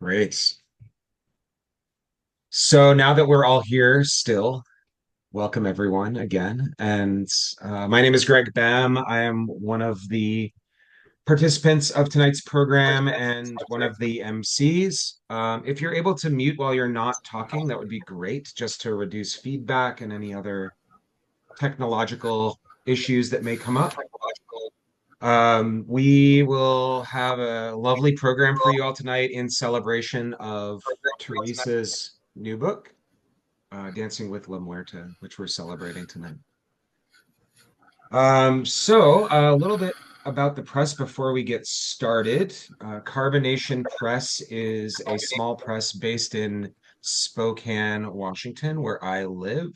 Great. So now that we're all here still, welcome everyone again. And my name is Greg Bem. I am one of the participants of tonight's program and one of the MCs. If you're able to mute while you're not talking, that would be great, just to reduce feedback and any other technological issues that may come up. We will have a lovely program for you all tonight in celebration of Teresa's new book, Dancing with La Muerta, which we're celebrating tonight. So a little bit about the press before we get started. Carbonation Press is a small press based in Spokane, Washington, where I live,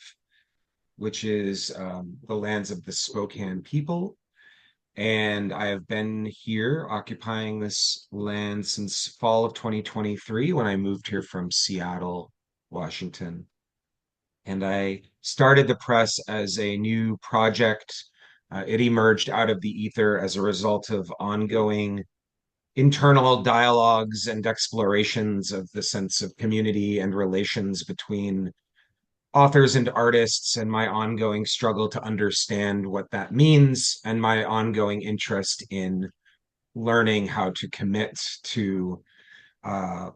which is the lands of the Spokane people. And I have been here occupying this land since fall of 2023 when I moved here from Seattle, Washington. And I started the press as a new project. It emerged out of the ether as a result of ongoing internal dialogues and explorations of the sense of community and relations between authors and artists, and my ongoing struggle to understand what that means, and my ongoing interest in learning how to commit to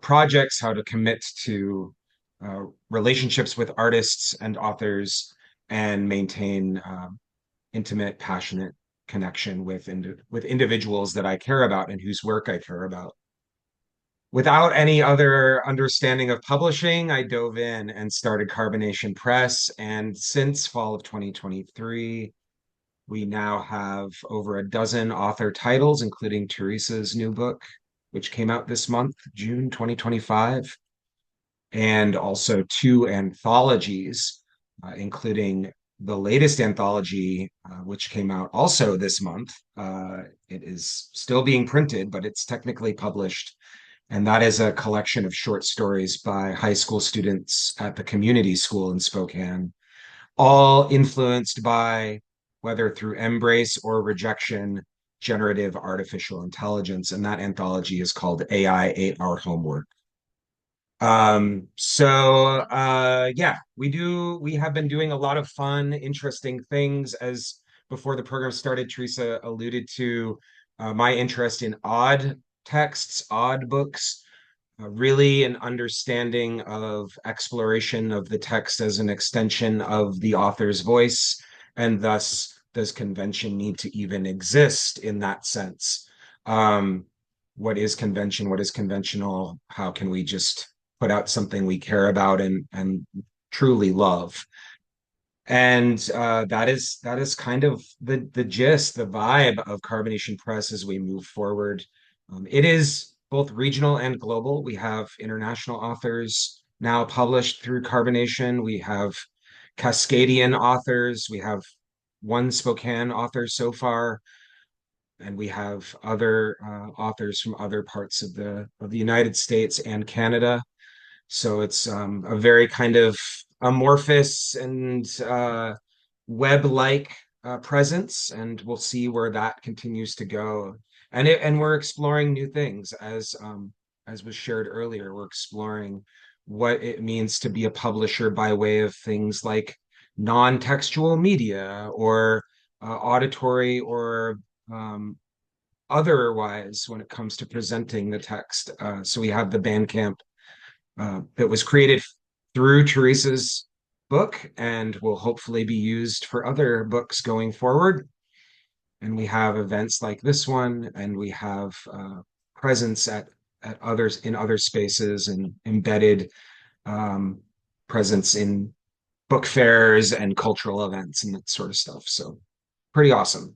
projects, how to commit to relationships with artists and authors, and maintain intimate, passionate connection with with individuals that I care about and whose work I care about. Without any other understanding of publishing, I dove in and started Carbonation Press. And since fall of 2023, we now have over a dozen author titles, including Teresa's new book, which came out this month, June 2025, and also two anthologies, including the latest anthology, which came out also this month. It is still being printed, but it's technically published. And that is a collection of short stories by high school students at the community school in Spokane, all influenced by, whether through embrace or rejection, generative artificial intelligence. And that anthology is called AI Ate Our Homework. Yeah, we have been doing a lot of fun, interesting things. As before the program started, Theresa alluded to my interest in odd texts, odd books, really an understanding of exploration of the text as an extension of the author's voice, and thus does convention need to even exist in that sense? What is convention? What is conventional? How can we just put out something we care about and truly love? And that is kind of the gist, the vibe of Carbonation Press as we move forward. It is both regional and global. We have international authors now published through Carbonation. We have Cascadian authors. We have one Spokane author so far, and we have other authors from other parts of the United States and Canada. So it's a very kind of amorphous and web-like presence, and we'll see where that continues to go. And we're exploring new things as was shared earlier. We're exploring what it means to be a publisher by way of things like non-textual media or auditory or um, otherwise when it comes to presenting the text. So we have the Bandcamp that was created through Teresa's book and will hopefully be used for other books going forward. And we have events like this one, and we have presence at others in other spaces, and embedded um, presence in book fairs and cultural events and that sort of stuff. So pretty awesome.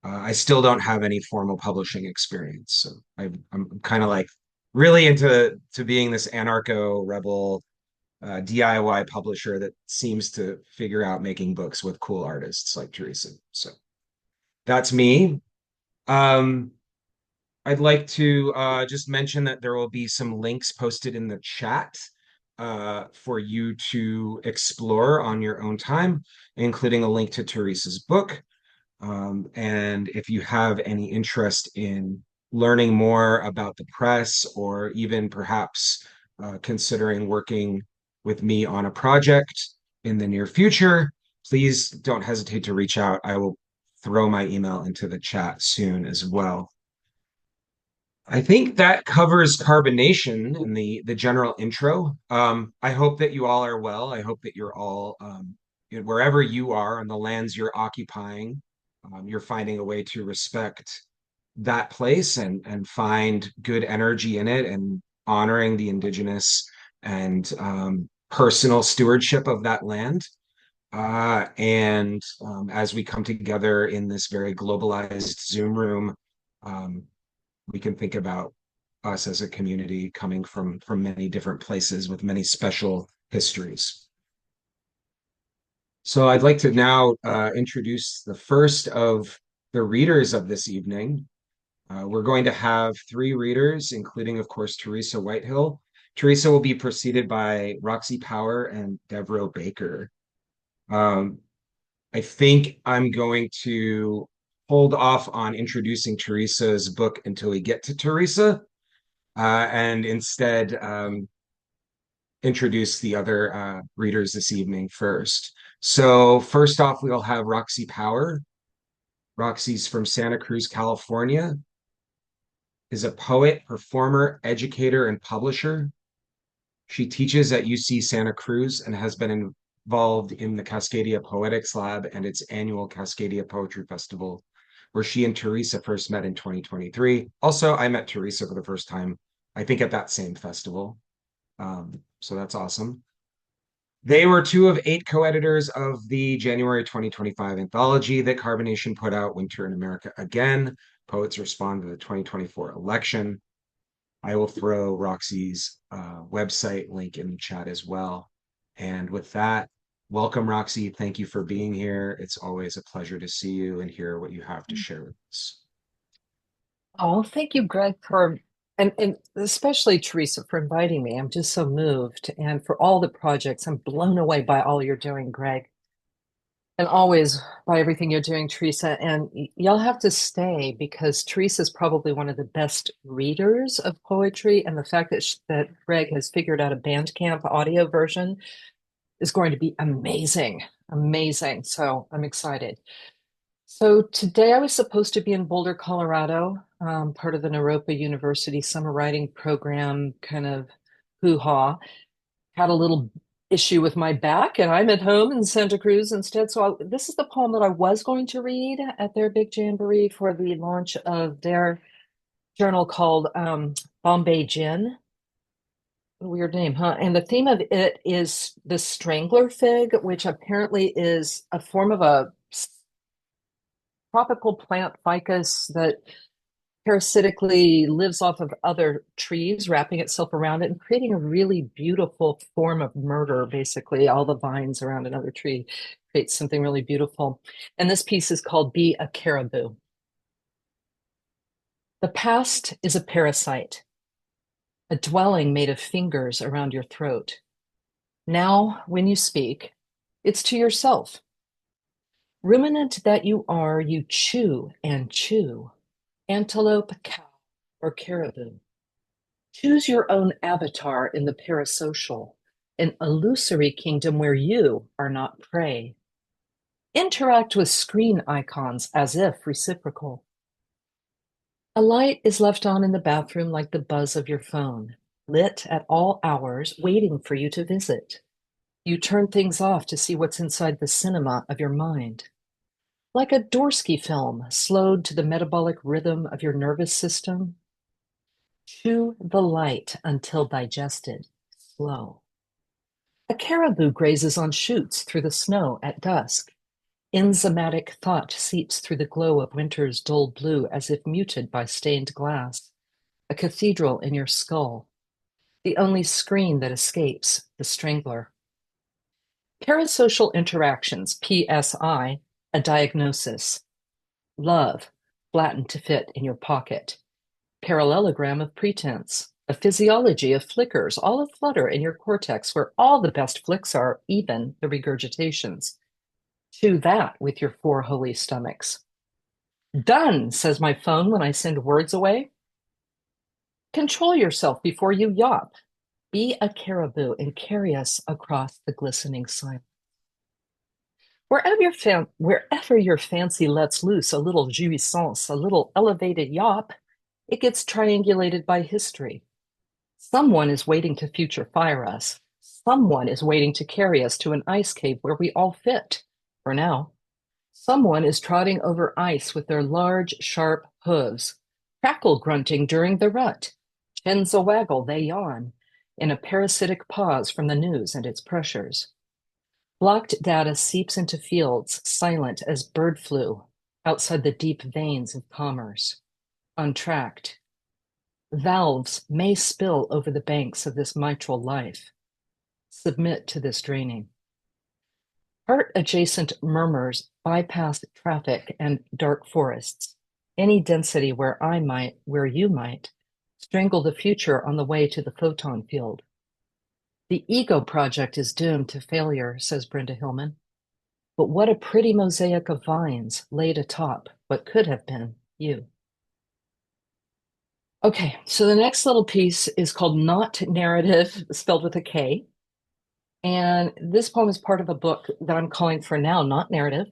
I still don't have any formal publishing experience, so I'm kind of like really into being this anarcho rebel DIY publisher that seems to figure out making books with cool artists like Teresa. So that's me. Um, I'd like to just mention that there will be some links posted in the chat for you to explore on your own time, including a link to Teresa's book. And if you have any interest in learning more about the press or even perhaps considering working with me on a project in the near future, please don't hesitate to reach out. I will throw my email into the chat soon as well. I think that covers carbonation and the general intro. I hope that you all are well. I hope that you're all wherever you are on the lands you're occupying, you're finding a way to respect that place and find good energy in it and honoring the indigenous and personal stewardship of that land. And as we come together in this very globalized Zoom room, um, we can think about us as a community coming from many different places with many special histories. So I'd like to now introduce the first of the readers of this evening. We're going to have three readers, including, of course, Theresa Whitehill. Theresa will be preceded by Roxi Power and Devreaux Baker. Um, I think I'm going to hold off on introducing Theresa's book until we get to Theresa, and instead introduce the other readers this evening first. So first off, we'll have Roxi Power. Roxy's from Santa Cruz, California, is a poet, performer, educator, and publisher. She teaches at UC Santa Cruz and has been involved in the Cascadia Poetics Lab and its annual Cascadia Poetry Festival, where she and Theresa first met in 2023. Also, I met Theresa for the first time, I think, at that same festival. So that's awesome. They were two of 8 co-editors of the January 2025 anthology that Carbonation put out, Winter in America Again. Poets respond to the 2024 election. I will throw Roxy's website link in the chat as well. And with that, welcome, Roxy. Thank you for being here. It's always a pleasure to see you and hear what you have to share with us. Oh, thank you, Greg, for and especially Theresa for inviting me. I'm just so moved, and for all the projects. I'm blown away by all you're doing, Greg, and always by everything you're doing, Theresa. And y'all have to stay because Theresa's probably one of the best readers of poetry, and the fact that that Greg has figured out a Bandcamp audio version is going to be amazing, amazing. So I'm excited. So today I was supposed to be in Boulder, Colorado, part of the Naropa University summer writing program, kind of hoo-ha. Had a little issue with my back, and I'm at home in Santa Cruz instead. So this is the poem that I was going to read at their big jamboree for the launch of their journal called Bombay Gin. A weird name, huh? And the theme of it is the strangler fig, which apparently is a form of a tropical plant ficus that parasitically lives off of other trees, wrapping itself around it and creating a really beautiful form of murder. Basically, all the vines around another tree creates something really beautiful. And this piece is called Be a Caribou. The past is a parasite, a dwelling made of fingers around your throat. Now, when you speak, it's to yourself. Ruminant that you are, you chew and chew. Antelope, cow, or caribou. Choose your own avatar in the parasocial, an illusory kingdom where you are not prey. Interact with screen icons as if reciprocal. A light is left on in the bathroom like the buzz of your phone, lit at all hours, waiting for you to visit. You turn things off to see what's inside the cinema of your mind. Like a Dvorsky film, slowed to the metabolic rhythm of your nervous system. Chew the light until digested, slow. A caribou grazes on shoots through the snow at dusk. Enzymatic thought seeps through the glow of winter's dull blue as if muted by stained glass. A cathedral in your skull. The only screen that escapes, the strangler. Parasocial interactions, PSI, a diagnosis. Love, flattened to fit in your pocket. Parallelogram of pretense, a physiology of flickers, all aflutter in your cortex, where all the best flicks are, even the regurgitations. Chew that with your 4 holy stomachs. Done, says my phone when I send words away. control yourself before you yawp. Be a caribou and carry us across the glistening silence. Wherever your fancy lets loose a little jouissance, a little elevated yawp, it gets triangulated by history. Someone is waiting to future fire us. Someone is waiting to carry us to an ice cave where we all fit, for now. Someone is trotting over ice with their large, sharp hooves, crackle grunting during the rut. Chins a waggle, they yawn, in a parasitic pause from the news and its pressures. Blocked data seeps into fields, silent as bird flu, outside the deep veins of commerce. Untracked. Valves may spill over the banks of this mitral life. Submit to this draining. Heart-adjacent murmurs bypass traffic and dark forests. Any density where you might, strangle the future on the way to the photon field. The ego project is doomed to failure, says Brenda Hillman. But what a pretty mosaic of vines laid atop what could have been you. Okay, so the next little piece is called Not Narrative, spelled with a K. And this poem is part of a book that I'm calling for now, Not Narrative,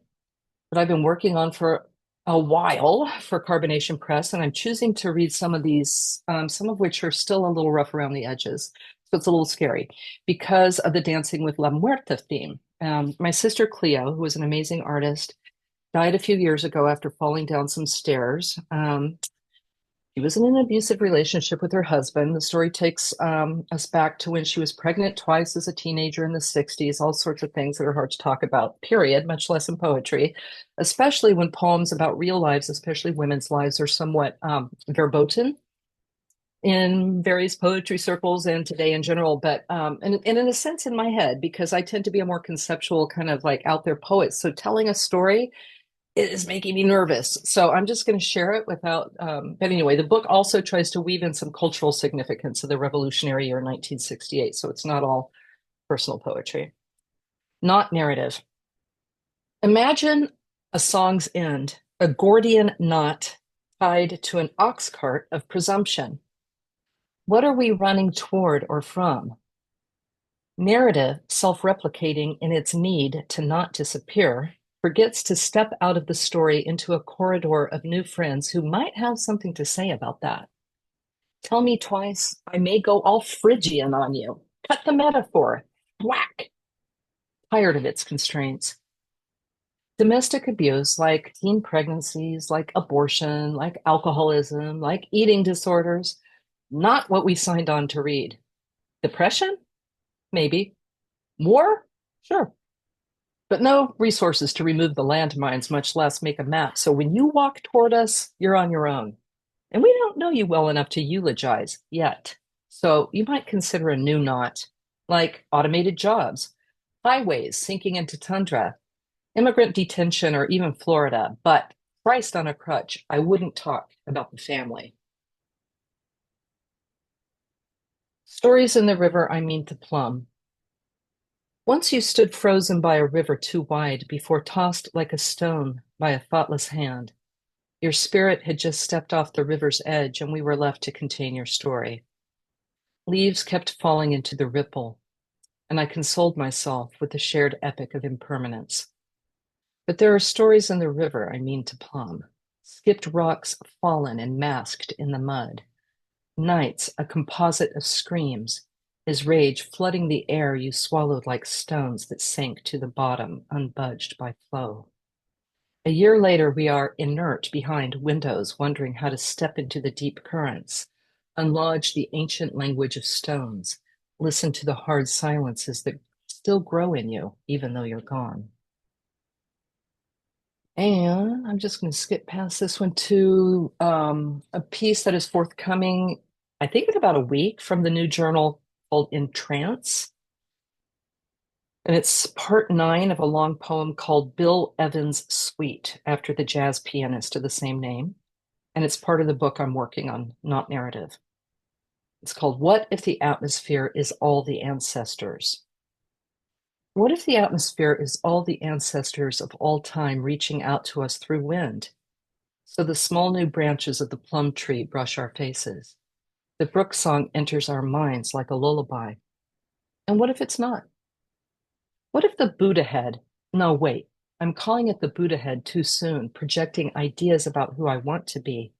that I've been working on for a while for Carbonation Press. And I'm choosing to read some of these, some of which are still a little rough around the edges. So it's a little scary because of the Dancing with La Muerta theme. My sister Cleo, who was an amazing artist, died a few years ago after falling down some stairs. She was in an abusive relationship with her husband. The story takes us back to when she was pregnant twice as a teenager in the 60s, all sorts of things that are hard to talk about, period, much less in poetry, especially when poems about real lives, especially women's lives, are somewhat verboten in various poetry circles and today in general. But and in a sense, in my head, because I tend to be a more conceptual kind of like out there poet. So telling a story it is making me nervous. So I'm just going to share it without, but anyway, the book also tries to weave in some cultural significance of the revolutionary year 1968. So it's not all personal poetry. Not narrative. Imagine a song's end, a Gordian knot tied to an ox cart of presumption. What are we running toward or from? Narrative, self-replicating in its need to not disappear, forgets to step out of the story into a corridor of new friends who might have something to say about that. Tell me twice, I may go all Phrygian on you. Cut the metaphor. Whack. Tired of its constraints. Domestic abuse, like teen pregnancies, like abortion, like alcoholism, like eating disorders, not what we signed on to read. Depression? Maybe. War? Sure. But no resources to remove the landmines, much less make a map. So when you walk toward us, you're on your own. And we don't know you well enough to eulogize yet. So you might consider a new knot, like automated jobs, highways sinking into tundra, immigrant detention, or even Florida. But Christ on a crutch, I wouldn't talk about the family. Stories in the river I mean to plumb. Once you stood frozen by a river too wide before tossed like a stone by a thoughtless hand. Your spirit had just stepped off the river's edge and we were left to contain your story. Leaves kept falling into the ripple, and I consoled myself with the shared epic of impermanence. But there are stories in the river I mean to plumb, skipped rocks fallen and masked in the mud. Nights, a composite of screams, his rage flooding the air you swallowed like stones that sank to the bottom, unbudged by flow. A year later, we are inert behind windows, wondering how to step into the deep currents, unlodge the ancient language of stones, listen to the hard silences that still grow in you, even though you're gone. And I'm just going to skip past this one to a piece that is forthcoming, I think in about a week, from the new journal called In Trance. And it's part 9 of a long poem called Bill Evans' Suite, after the jazz pianist of the same name. And it's part of the book I'm working on, Not Narrative. It's called What If the Atmosphere is All the Ancestors? What if the atmosphere is all the ancestors of all time reaching out to us through wind? So the small new branches of the plum tree brush our faces. The brook song enters our minds like a lullaby. And what if it's not? What if the Buddha head? No, wait, I'm calling it the Buddha head too soon, projecting ideas about who I want to be.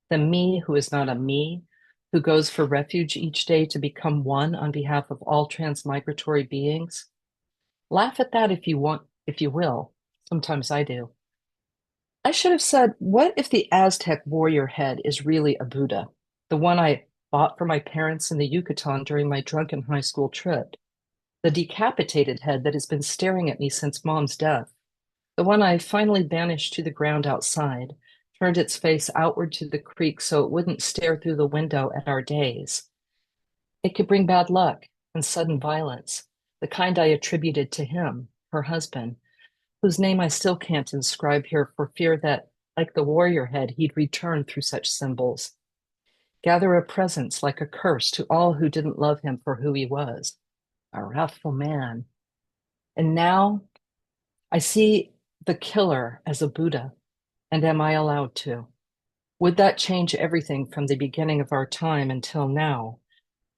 The me who is not a me, who goes for refuge each day to become one on behalf of all transmigratory beings. Laugh at that if you want, if you will. Sometimes I do. I should have said, what if the Aztec warrior head is really a Buddha? The one I bought for my parents in the Yucatan during my drunken high school trip. The decapitated head that has been staring at me since mom's death. The one I finally banished to the ground outside, turned its face outward to the creek so it wouldn't stare through the window at our days. It could bring bad luck and sudden violence, the kind I attributed to him, her husband, whose name I still can't inscribe here for fear that, like the warrior head, he'd return through such symbols. Gather a presence like a curse to all who didn't love him for who he was, a wrathful man. And now I see the killer as a Buddha, and am I allowed to? Would that change everything from the beginning of our time until now,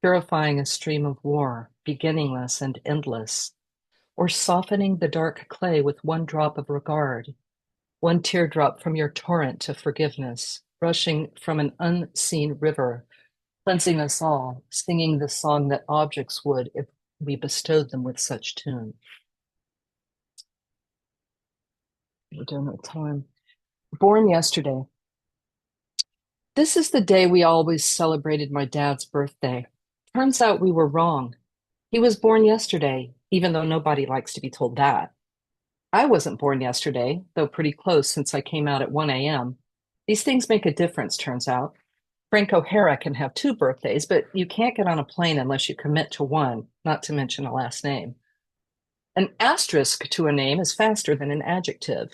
purifying a stream of war, beginningless and endless, or softening the dark clay with one drop of regard, one teardrop from your torrent to forgiveness, rushing from an unseen river, cleansing us all, singing the song that objects would if we bestowed them with such tune? We're doing it time. Born yesterday. This is the day we always celebrated my dad's birthday. Turns out we were wrong. He was born yesterday, even though nobody likes to be told that. I wasn't born yesterday, though pretty close since I came out at 1 a.m. These things make a difference, turns out. Frank O'Hara can have two birthdays, but you can't get on a plane unless you commit to one, not to mention a last name. An asterisk to a name is faster than an adjective.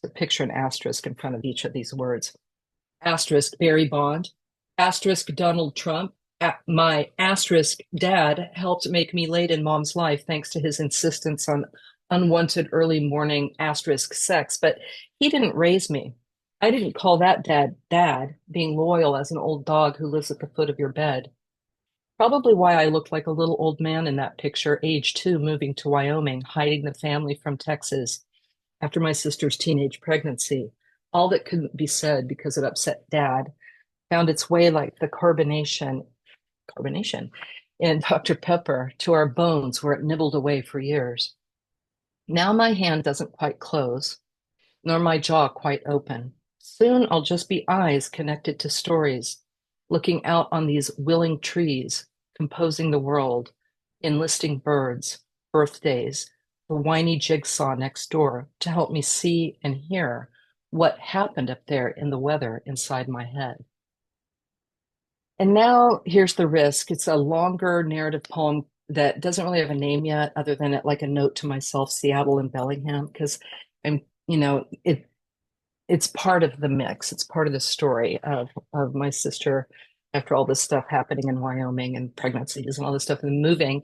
So picture an asterisk in front of each of these words. Asterisk Barry Bond, asterisk Donald Trump. My asterisk dad helped make me late in mom's life thanks to his insistence on unwanted early morning asterisk sex, but he didn't raise me. I didn't call that dad, being loyal as an old dog who lives at the foot of your bed. Probably why I looked like a little old man in that picture, age 2, moving to Wyoming, hiding the family from Texas after my sister's teenage pregnancy. All that couldn't be said because it upset dad found its way like the carbonation in Dr. Pepper to our bones where it nibbled away for years. Now my hand doesn't quite close, nor my jaw quite open. Soon I'll just be eyes connected to stories, looking out on these willing trees, composing the world, enlisting birds, birthdays, the whiny jigsaw next door to help me see and hear what happened up there in the weather inside my head. And now here's the risk. It's a longer narrative poem that doesn't really have a name yet, other than it like a note to myself, Seattle and Bellingham, because I'm, it's part of the mix. It's part of the story of my sister after all this stuff happening in Wyoming and pregnancies and all this stuff and moving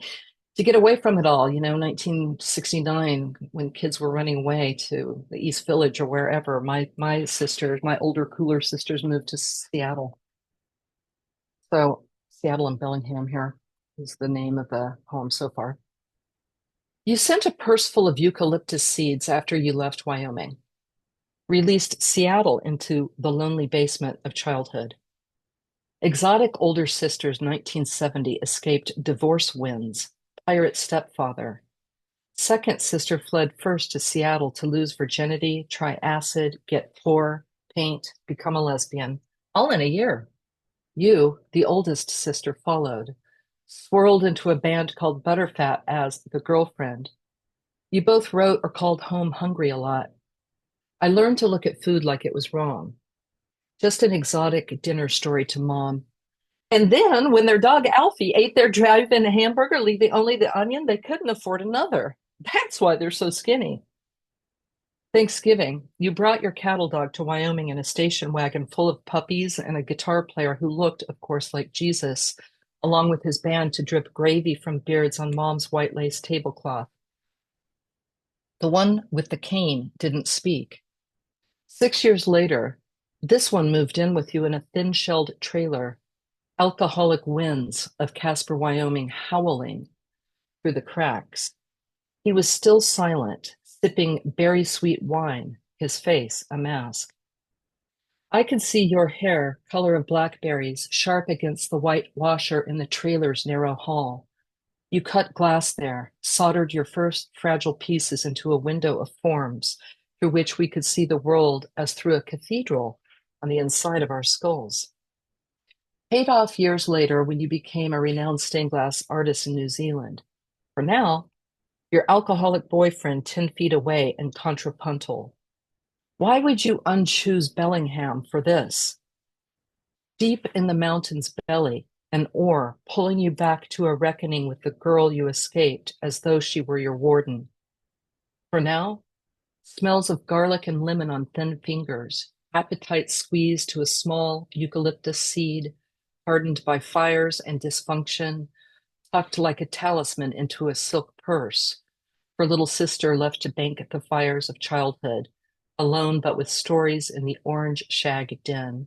to get away from it all, 1969, when kids were running away to the East Village or wherever, my sisters, my older, cooler sisters moved to Seattle. So Seattle and Bellingham here is the name of the poem so far. You sent a purse full of eucalyptus seeds after you left Wyoming, released Seattle into the lonely basement of childhood. Exotic older sister's 1970 escaped divorce winds, pirate stepfather. Second sister fled first to Seattle to lose virginity, try acid, get poor, paint, become a lesbian, all in a year. You, the oldest sister, followed, swirled into a band called Butterfat as the girlfriend. You both wrote or called home hungry a lot. I learned to look at food like it was wrong. Just an exotic dinner story to mom. And then when their dog Alfie ate their drive-in hamburger, leaving only the onion, they couldn't afford another. That's why they're so skinny. Thanksgiving, you brought your cattle dog to Wyoming in a station wagon full of puppies and a guitar player who looked, of course, like Jesus, along with his band to drip gravy from beards on mom's white lace tablecloth. The one with the cane didn't speak. 6 years later, this one moved in with you in a thin-shelled trailer. alcoholic winds of Casper, Wyoming howling through the cracks. He was still silent, sipping berry sweet wine, his face a mask. I could see your hair, color of blackberries, sharp against the white washer in the trailer's narrow hall. You cut glass there, soldered your first fragile pieces into a window of forms through which we could see the world as through a cathedral on the inside of our skulls. Paid off years later when you became a renowned stained glass artist in New Zealand. For now, your alcoholic boyfriend 10 feet away in contrapuntal. Why would you unchoose Bellingham for this? Deep in the mountain's belly, an oar pulling you back to a reckoning with the girl you escaped as though she were your warden. For now, smells of garlic and lemon on thin fingers, appetite squeezed to a small eucalyptus seed, hardened by fires and dysfunction, tucked like a talisman into a silk purse, for little sister left to bank at the fires of childhood, alone but with stories in the orange shag den.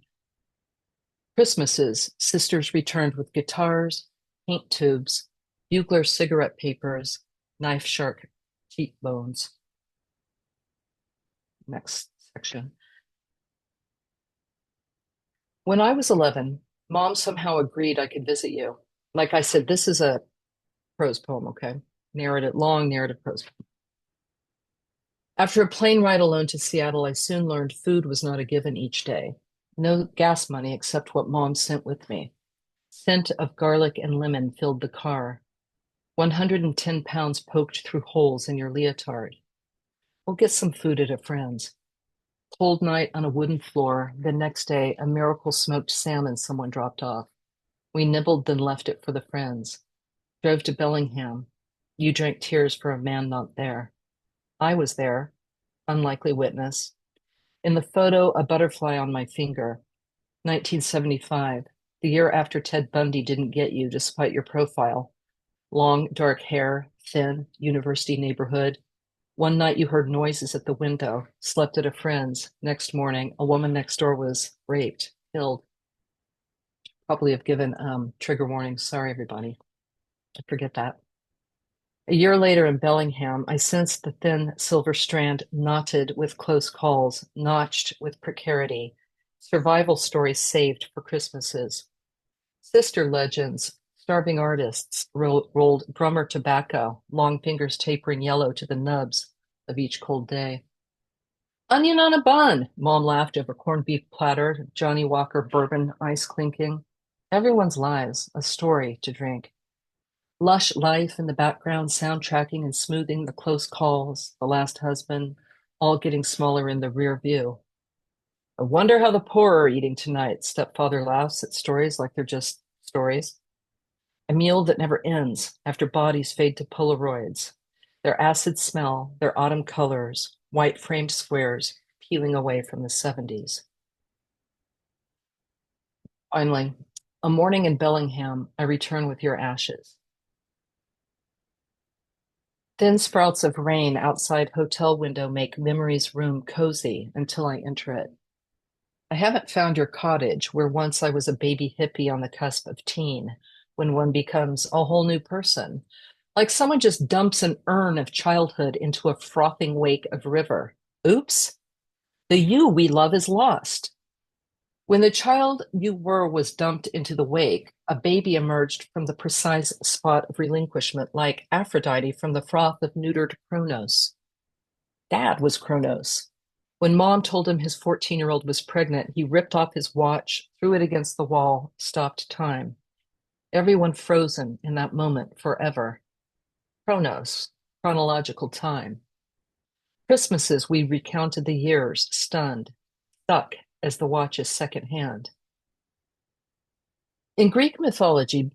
Christmases, sisters returned with guitars, paint tubes, bugler cigarette papers, knife shark cheekbones. Next section. When I was 11, Mom somehow agreed I could visit you. Like I said, this is a prose poem, okay? Narrative, long narrative prose. After a plane ride alone to Seattle, I soon learned food was not a given each day. No gas money except what Mom sent with me. Scent of garlic and lemon filled the car. 110 pounds poked through holes in your leotard. We'll get some food at a friend's. Cold night on a wooden floor. The next day, a miracle smoked salmon someone dropped off. We nibbled, then left it for the friends. Drove to Bellingham. You drank tears for a man not there. I was there, unlikely witness. In the photo, a butterfly on my finger. 1975, the year after Ted Bundy didn't get you despite your profile. Long, dark hair, thin, university neighborhood. One night you heard noises at the window, slept at a friend's. Next morning, a woman next door was raped, killed. Probably have given trigger warnings. Sorry, everybody. I forget that. A year later in Bellingham, I sensed the thin silver strand knotted with close calls, notched with precarity. Survival stories saved for Christmases. Sister legends, starving artists rolled drummer tobacco, long fingers tapering yellow to the nubs of each cold day. Onion on a bun, Mom laughed over corned beef platter, Johnny Walker bourbon ice clinking. Everyone's lives, a story to drink. Lush life in the background, soundtracking and smoothing the close calls, the last husband, all getting smaller in the rear view. I wonder how the poor are eating tonight. Stepfather laughs at stories like they're just stories. A meal that never ends after bodies fade to Polaroids. Their acid smell, their autumn colors, white framed squares peeling away from the 70s. Finally, a morning in Bellingham, I return with your ashes. Thin sprouts of rain outside hotel window make memory's room cozy until I enter it. I haven't found your cottage where once I was a baby hippie on the cusp of teen, when one becomes a whole new person. Like someone just dumps an urn of childhood into a frothing wake of river. Oops, the you we love is lost. When the child you were was dumped into the wake, a baby emerged from the precise spot of relinquishment, like Aphrodite from the froth of neutered Kronos. Dad was Kronos. When Mom told him his 14-year-old was pregnant, he ripped off his watch, threw it against the wall, stopped time. Everyone frozen in that moment forever. Chronos, chronological time. Christmases, we recounted the years, stunned, stuck as the watch is secondhand. In Greek mythology,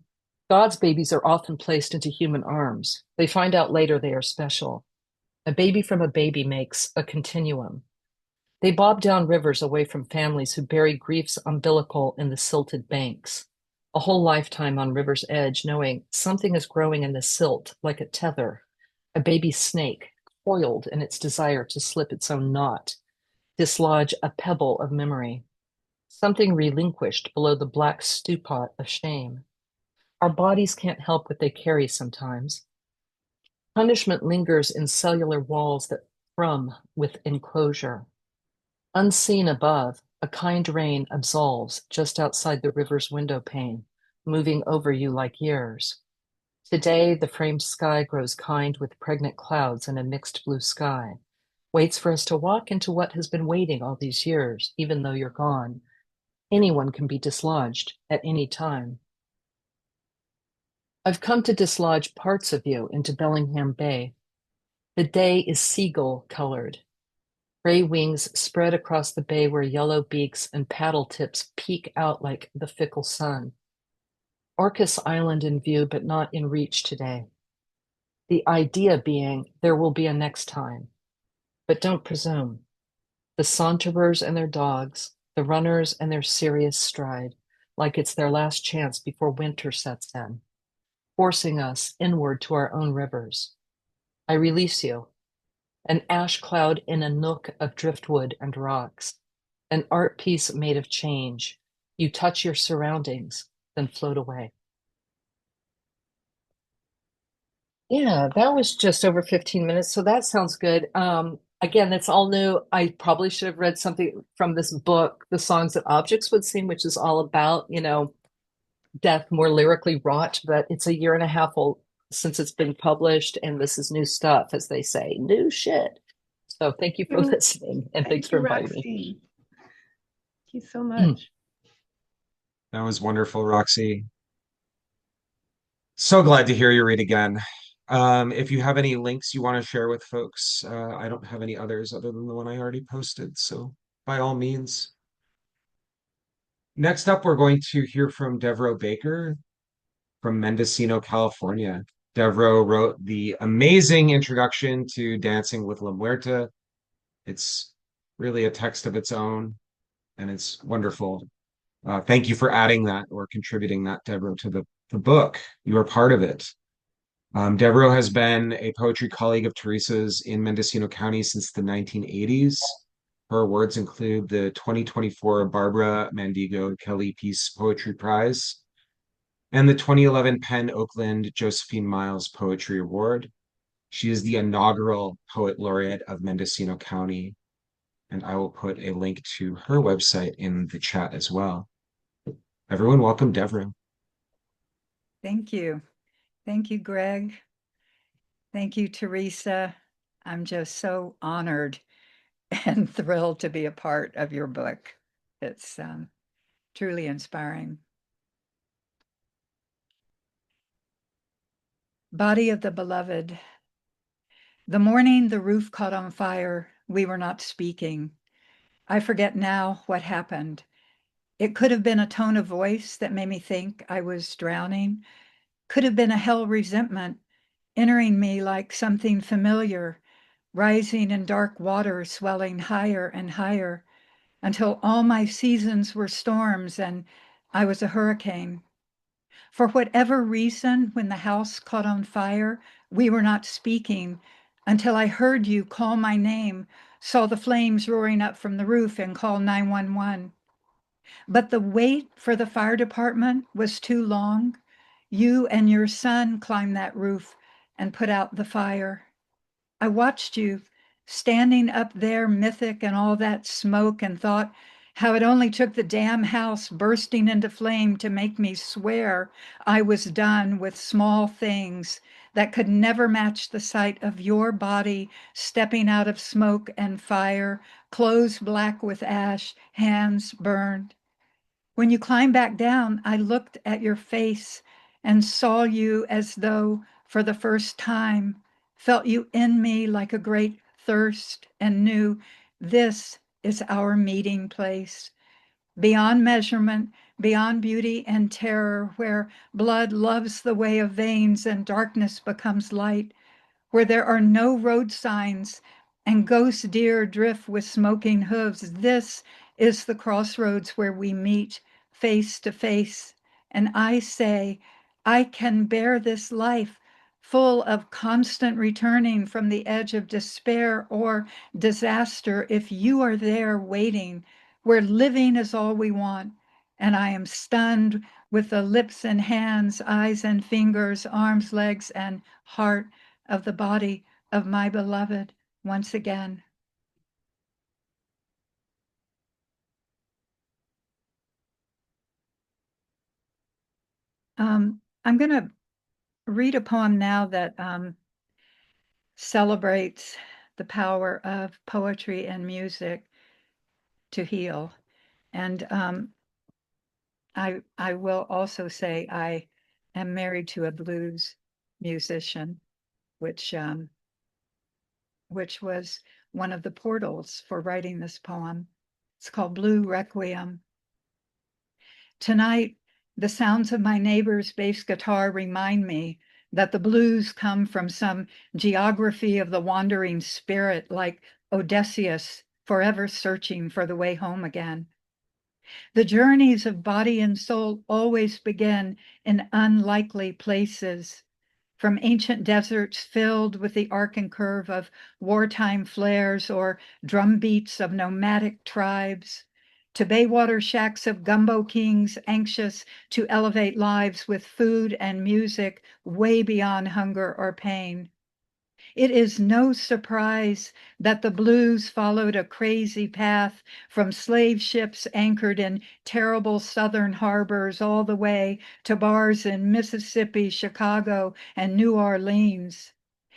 God's babies are often placed into human arms. They find out later they are special. A baby from a baby makes a continuum. They bob down rivers away from families who bury grief's umbilical in the silted banks. A whole lifetime on river's edge, knowing something is growing in the silt like a tether, a baby snake coiled in its desire to slip its own knot, dislodge a pebble of memory. something relinquished below the black stewpot of shame. Our bodies can't help what they carry sometimes. Punishment lingers in cellular walls that thrum with enclosure. Unseen above, a kind rain absolves just outside the river's window pane, moving over you like years. Today, the framed sky grows kind with pregnant clouds and a mixed blue sky, waits for us to walk into what has been waiting all these years, even though you're gone. Anyone can be dislodged at any time. I've come to dislodge parts of you into Bellingham Bay. The day is seagull colored. Gray wings spread across the bay where yellow beaks and paddle tips peek out like the fickle sun. Orcas Island in view, but not in reach today. The idea being there will be a next time, but don't presume. The saunterers and their dogs, the runners and their serious stride, like it's their last chance before winter sets in, forcing us inward to our own rivers. I release you, an ash cloud in a nook of driftwood and rocks, an art piece made of change. You touch your surroundings, then float away. Yeah, that was just over 15 minutes, so that sounds good. Again, it's all new. I probably should have read something from this book, The Songs That Objects Would Sing, which is all about, death more lyrically wrought, but it's a year and a half old since it's been published, and this is new stuff, as they say, new shit. So thank you for listening, and thanks Thank for you, inviting me. Roxy. Thank you so much. That was wonderful, Roxy. So glad to hear you read again. If you have any links you want to share with folks, I don't have any others other than the one I already posted. So by all means. Next up, we're going to hear from Devreaux Baker from Mendocino, California. Devreaux wrote the amazing introduction to Dancing with La Muerta. It's really a text of its own, and it's wonderful. Thank you for adding that or contributing that, Devreaux, to the book. You are part of it. Devreaux has been a poetry colleague of Theresa's in Mendocino County since the 1980s. Her awards include the 2024 Barbara Mandigo Kelly Peace Poetry Prize and the 2011 Penn Oakland Josephine Miles Poetry Award. She is the inaugural Poet Laureate of Mendocino County, and I will put a link to her website in the chat as well. Everyone, welcome Devreaux. Thank you. Thank you, Greg. Thank you, Theresa. I'm just so honored and thrilled to be a part of your book. It's truly inspiring. Body of the Beloved. The morning the roof caught on fire, we were not speaking. I forget now what happened. It could have been a tone of voice that made me think I was drowning. Could have been a hell resentment entering me like something familiar, rising in dark water, swelling higher and higher, until all my seasons were storms and I was a hurricane. For whatever reason, when the house caught on fire, we were not speaking until I heard you call my name, saw the flames roaring up from the roof, and call 911. But the wait for the fire department was too long. You and your son climbed that roof and put out the fire. I watched you standing up there, mythic and all that smoke, and thought how it only took the damn house bursting into flame to make me swear I was done with small things that could never match the sight of your body stepping out of smoke and fire, clothes black with ash, hands burned. When you climbed back down, I looked at your face and saw you as though for the first time, felt you in me like a great thirst, and knew this is our meeting place. Beyond measurement, beyond beauty and terror, where blood loves the way of veins and darkness becomes light, where there are no road signs and ghost deer drift with smoking hooves. This is the crossroads where we meet face to face. And I say, I can bear this life full of constant returning from the edge of despair or disaster if you are there waiting where living is all we want, and I am stunned with the lips and hands, eyes and fingers, arms, legs, and heart of the body of my beloved once again. I'm going to read a poem now that celebrates the power of poetry and music to heal. And I will also say I am married to a blues musician, which was one of the portals for writing this poem. It's called Blue Requiem. Tonight, the sounds of my neighbor's bass guitar remind me that the blues come from some geography of the wandering spirit, like Odysseus, forever searching for the way home again. The journeys of body and soul always begin in unlikely places, from ancient deserts filled with the arc and curve of wartime flares or drumbeats of nomadic tribes, to baywater shacks of gumbo kings anxious to elevate lives with food and music way beyond hunger or pain. It is no surprise that the blues followed a crazy path from slave ships anchored in terrible southern harbors all the way to bars in Mississippi, Chicago, and New Orleans.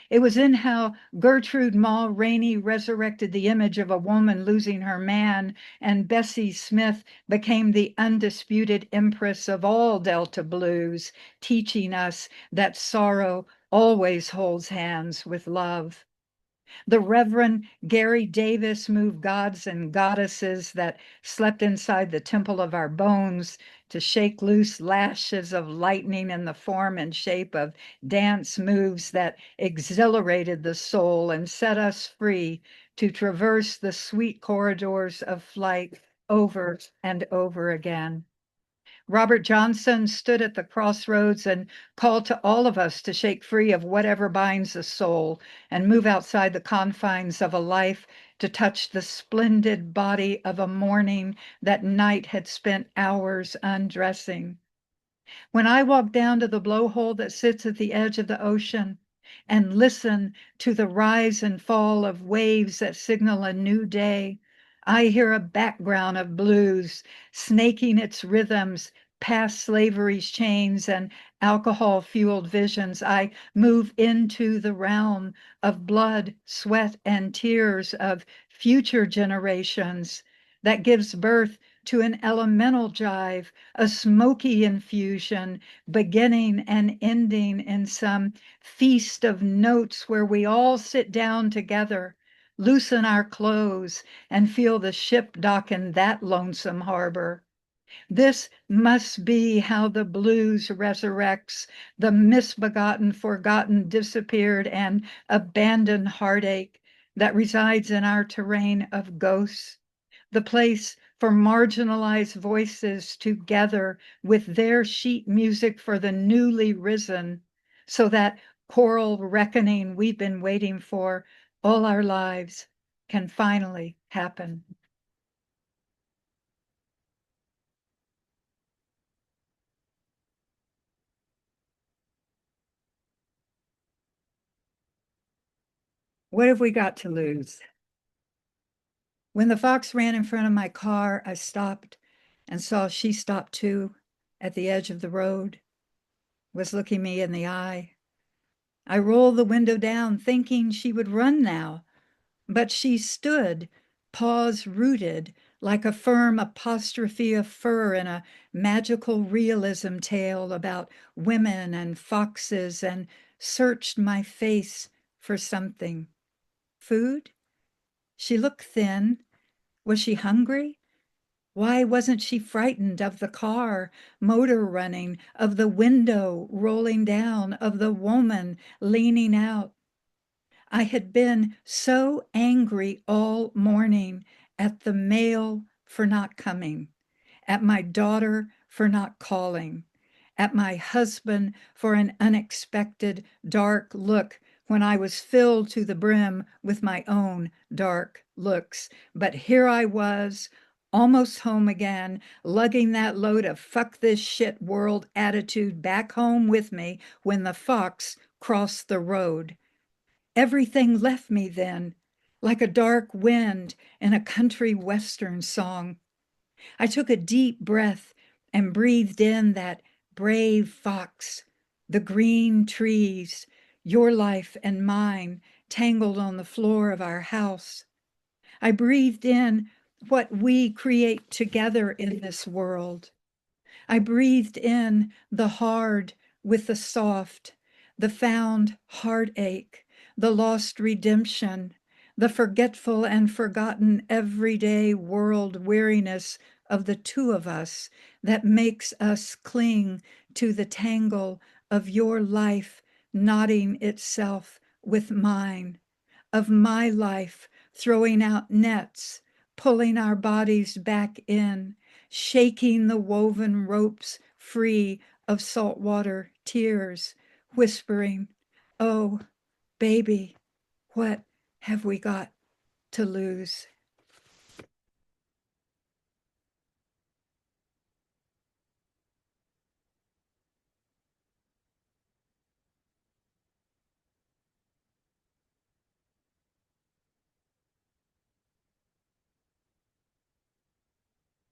It was in how Gertrude Ma Rainey resurrected the image of a woman losing her man, and Bessie Smith became the undisputed empress of all Delta blues, teaching us that sorrow always holds hands with love. The Reverend Gary Davis moved gods and goddesses that slept inside the temple of our bones to shake loose lashes of lightning in the form and shape of dance moves that exhilarated the soul and set us free to traverse the sweet corridors of flight over and over again. Robert Johnson stood at the crossroads and called to all of us to shake free of whatever binds the soul and move outside the confines of a life to touch the splendid body of a morning that night had spent hours undressing. When I walk down to the blowhole that sits at the edge of the ocean and listen to the rise and fall of waves that signal a new day, I hear a background of blues snaking its rhythms past slavery's chains and alcohol-fueled visions. I move into the realm of blood, sweat, and tears of future generations that gives birth to an elemental jive, a smoky infusion, beginning and ending in some feast of notes where we all sit down together, loosen our clothes, and feel the ship dock in that lonesome harbor. This must be how the blues resurrects the misbegotten, forgotten, disappeared, and abandoned heartache that resides in our terrain of ghosts, the place for marginalized voices to gather with their sheet music for the newly risen, so that choral reckoning we've been waiting for all our lives can finally happen. What have we got to lose? When the fox ran in front of my car, I stopped and saw she stopped too at the edge of the road, was looking me in the eye. I rolled the window down, thinking she would run now, but she stood, paws rooted, like a firm apostrophe of fur in a magical realism tale about women and foxes, and searched my face for something. Food? She looked thin. Was she hungry? Why wasn't she frightened of the car, motor running, of the window rolling down, of the woman leaning out? I had been so angry all morning at the mail for not coming, at my daughter for not calling, at my husband for an unexpected dark look when I was filled to the brim with my own dark looks. But here I was, almost home again, lugging that load of fuck this shit world attitude back home with me when the fox crossed the road. Everything left me then, like a dark wind in a country western song. I took a deep breath and breathed in that brave fox, the green trees, your life and mine tangled on the floor of our house. I breathed in what we create together in this world. I breathed in the hard with the soft, the found heartache, the lost redemption, the forgetful and forgotten everyday world weariness of the two of us that makes us cling to the tangle of your life knotting itself with mine, of my life throwing out nets, pulling our bodies back in, shaking the woven ropes free of saltwater tears, whispering, oh, baby, what have we got to lose?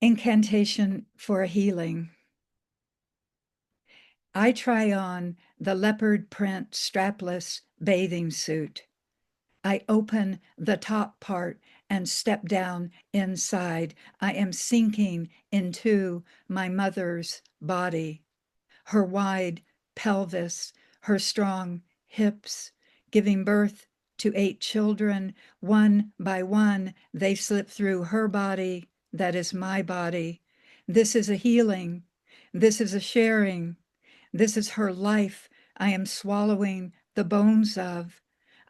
Incantation for a healing. I try on the leopard print strapless bathing suit. I open the top part and step down inside. I am sinking into my mother's body, her wide pelvis, her strong hips, giving birth to 8 children. One by one, they slip through her body. That is my body. This is a healing. This is a sharing. This is her life I am swallowing the bones of.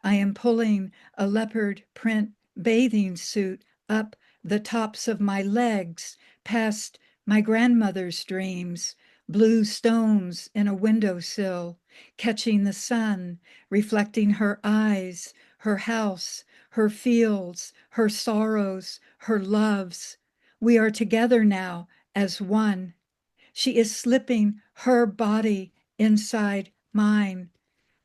I am pulling a leopard print bathing suit up the tops of my legs, past my grandmother's dreams, blue stones in a windowsill, catching the sun, reflecting her eyes, her house, her fields, her sorrows, her loves. We are together now as one. She is slipping her body inside mine.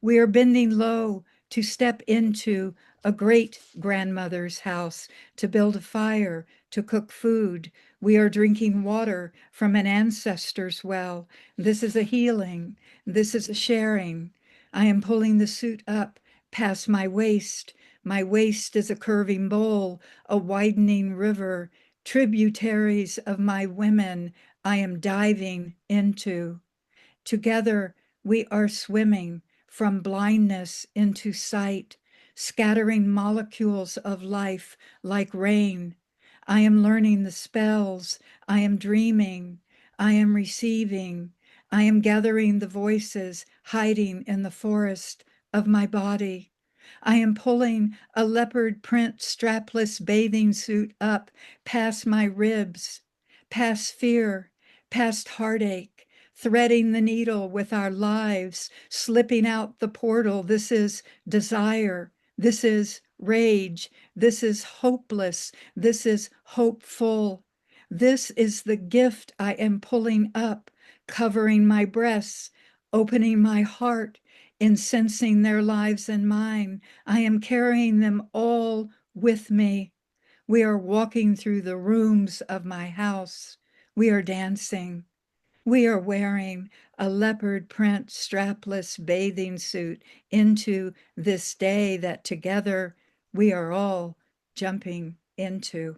We are bending low to step into a great grandmother's house, to build a fire, to cook food. We are drinking water from an ancestor's well. This is a healing. This is a sharing. I am pulling the suit up past my waist. My waist is a curving bowl, a widening river, tributaries of my women I am diving into. Together we are swimming from blindness into sight, scattering molecules of life like rain. I am learning the spells. I am dreaming. I am receiving. I am gathering the voices hiding in the forest of my body. I am pulling a leopard print strapless bathing suit up past my ribs, past fear, past heartache, threading the needle with our lives, slipping out the portal. This is desire. This is rage. This is hopeless. This is hopeful. This is the gift I am pulling up, covering my breasts, opening my heart, incensing their lives and mine. I am carrying them all with me. We are walking through the rooms of my house. We are dancing. We are wearing a leopard print strapless bathing suit into this day that together we are all jumping into.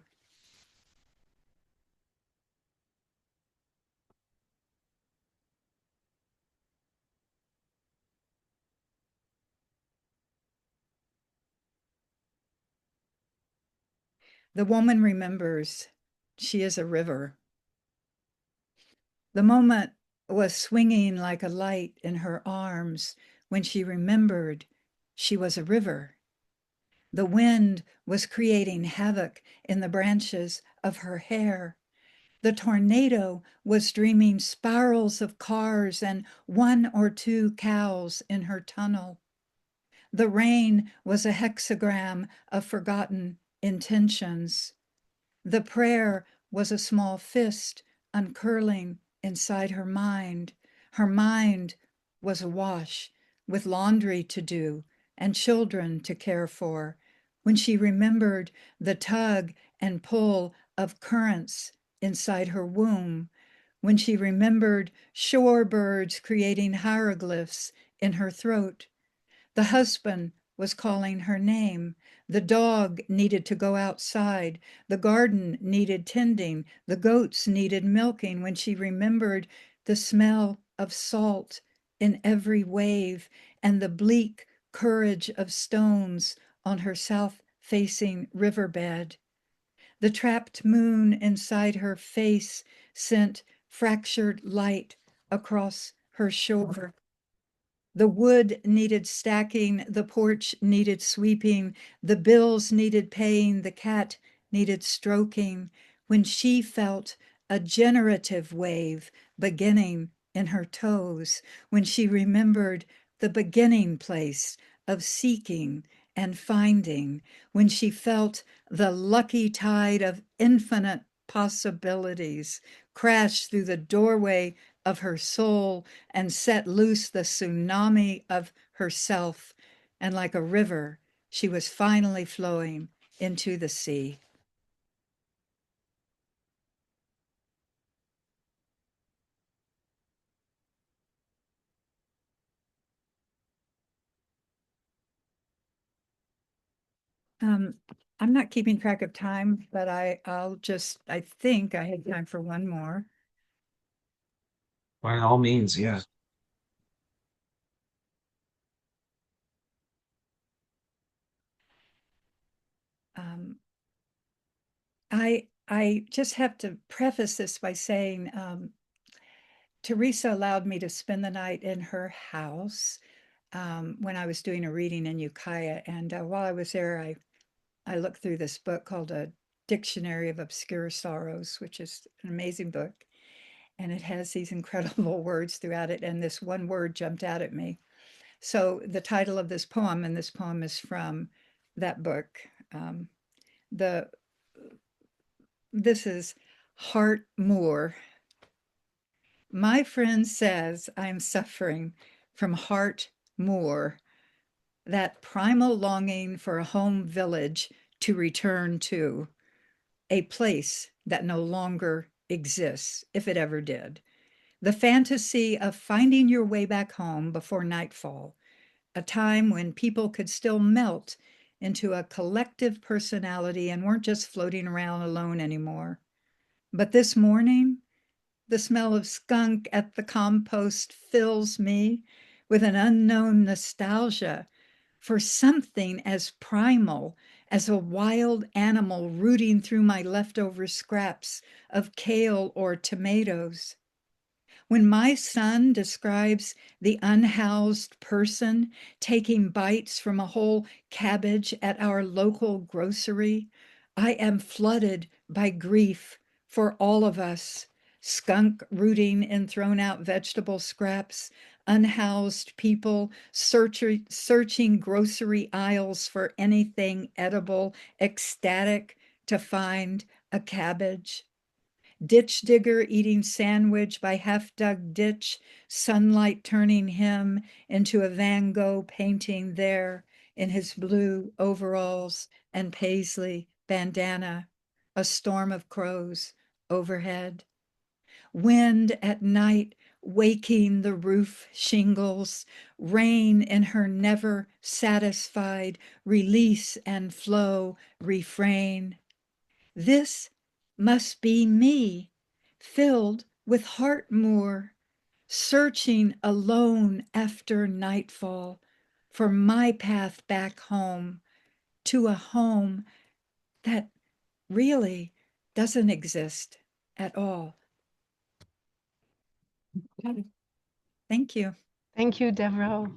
The woman remembers she is a river. The moment was swinging like a light in her arms when she remembered she was a river. The wind was creating havoc in the branches of her hair. The tornado was dreaming spirals of cars and 1 or 2 cows in her tunnel. The rain was a hexagram of forgotten intentions. The prayer was a small fist uncurling inside her mind. Her mind was awash with laundry to do and children to care for. When she remembered the tug and pull of currents inside her womb, when she remembered shorebirds creating hieroglyphs in her throat, the husband was calling her name. The dog needed to go outside. The garden needed tending. The goats needed milking. When she remembered the smell of salt in every wave and the bleak courage of stones on her south-facing riverbed. The trapped moon inside her face sent fractured light across her shore. The wood needed stacking, the porch needed sweeping, the bills needed paying, the cat needed stroking. When she felt a generative wave beginning in her toes, when she remembered the beginning place of seeking and finding, when she felt the lucky tide of infinite possibilities crash through the doorway of her soul and set loose the tsunami of herself. And like a river, she was finally flowing into the sea. Um, I'm not keeping track of time, but I think I had time for one more. By all means, yeah. Um, I just have to preface this by saying Theresa allowed me to spend the night in her house when I was doing a reading in Ukiah. And while I was there, I looked through this book called A Dictionary of Obscure Sorrows, which is an amazing book. And it has these incredible words throughout it. And this one word jumped out at me. So the title of this poem, and this poem is from that book. The This is Heart Moor. My friend says I'm suffering from heart moor, that primal longing for a home village to return to, a place that no longer exists, if it ever did. The fantasy of finding your way back home before nightfall, a time when people could still melt into a collective personality and weren't just floating around alone anymore. But this morning, the smell of skunk at the compost fills me with an unknown nostalgia for something as primal as a wild animal rooting through my leftover scraps of kale or tomatoes. When my son describes the unhoused person taking bites from a whole cabbage at our local grocery, I am flooded by grief for all of us. Skunk rooting in thrown out vegetable scraps, unhoused people searching grocery aisles for anything edible, ecstatic to find a cabbage. Ditch digger eating sandwich by half dug ditch, sunlight turning him into a Van Gogh painting there in his blue overalls and paisley bandana, a storm of crows overhead. Wind at night waking the roof shingles, rain in her never satisfied release and flow refrain. This must be me, filled with heart moor, searching alone after nightfall for my path back home, to a home that really doesn't exist at all. Thank you. Thank you, Devreaux.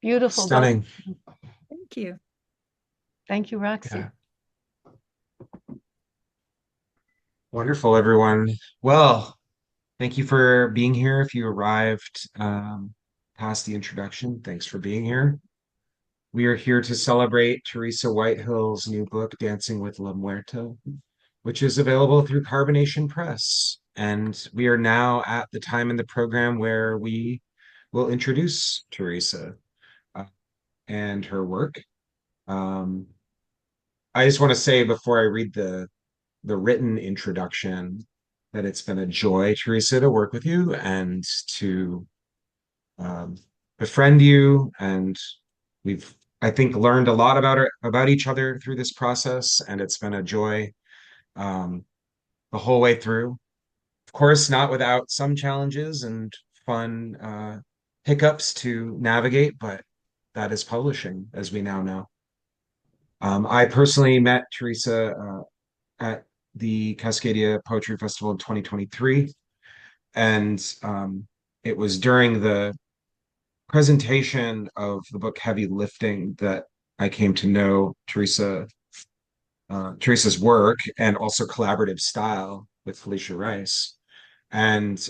Beautiful. Stunning. Thank you. Thank you, Roxy. Yeah. Wonderful, everyone. Well, thank you for being here. If you arrived past the introduction, thanks for being here. We are here to celebrate Theresa Whitehill's new book, Dancing with La Muerta, which is available through Carbonation Press. And we are now at the time in the program where we will introduce Theresa uh, and her work. Um, I just want to say before I read the written introduction that it's been a joy, Theresa, to work with you and to um, befriend you. And we've, I think, learned a lot about each other through this process, and it's been a joy um, the whole way through. Of course, not without some challenges and fun hiccups to navigate, but that is publishing, as we now know. I personally met Theresa at the Cascadia Poetry Festival in 2023, and it was during the presentation of the book Heavy Lifting that I came to know Theresa's work and also collaborative style with Felicia Rice. And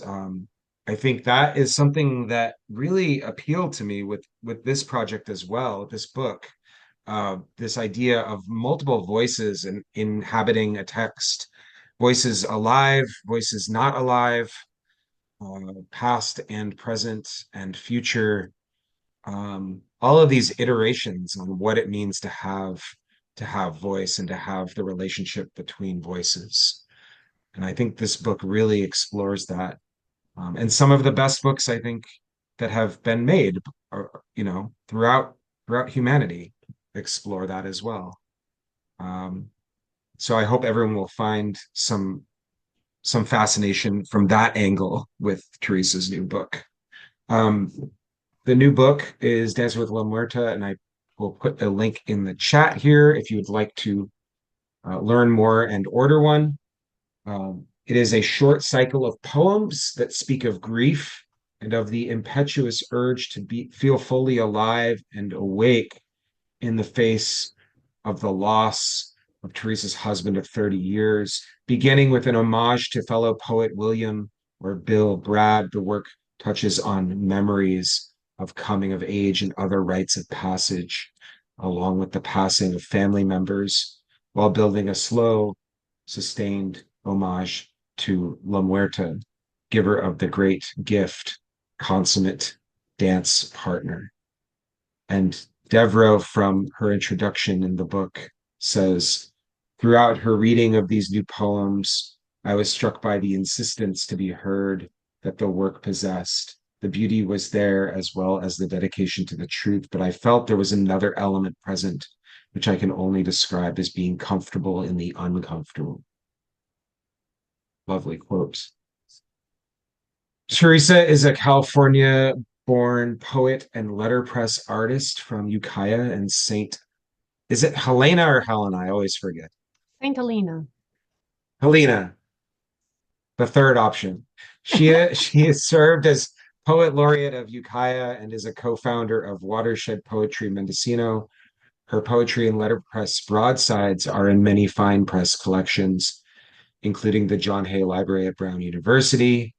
I think that is something that really appealed to me with this project as well, this book, this idea of multiple voices and inhabiting a text, voices alive, voices not alive, past and present and future, all of these iterations on what it means to have voice and to have the relationship between voices. And I think this book really explores that. And some of the best books I think that have been made are, throughout humanity explore that as well. Um, so I hope everyone will find some fascination from that angle with Theresa's new book. Um, the new book is Dancing with La Muerta, and I will put a link in the chat here if you would like to learn more and order one. It is a short cycle of poems that speak of grief and of the impetuous urge to feel fully alive and awake in the face of the loss of Theresa's husband of 30 years, beginning with an homage to fellow poet William or Bill Brad. The work touches on memories of coming of age and other rites of passage, along with the passing of family members, while building a slow, sustained homage to La Muerta, giver of the great gift, consummate dance partner. And Devreaux, from her introduction in the book, says, throughout her reading of these new poems, I was struck by the insistence to be heard that the work possessed. The beauty was there as well as the dedication to the truth, but I felt there was another element present, which I can only describe as being comfortable in the uncomfortable. Lovely quote. Theresa is a California born poet and letterpress artist from Ukiah and St. Is it Helena or Helena? I always forget. Saint Helena. Helena, the third option. She has served as poet laureate of Ukiah and is a co-founder of Watershed Poetry Mendocino. Her poetry and letterpress broadsides are in many fine press collections, including the John Hay Library at Brown University,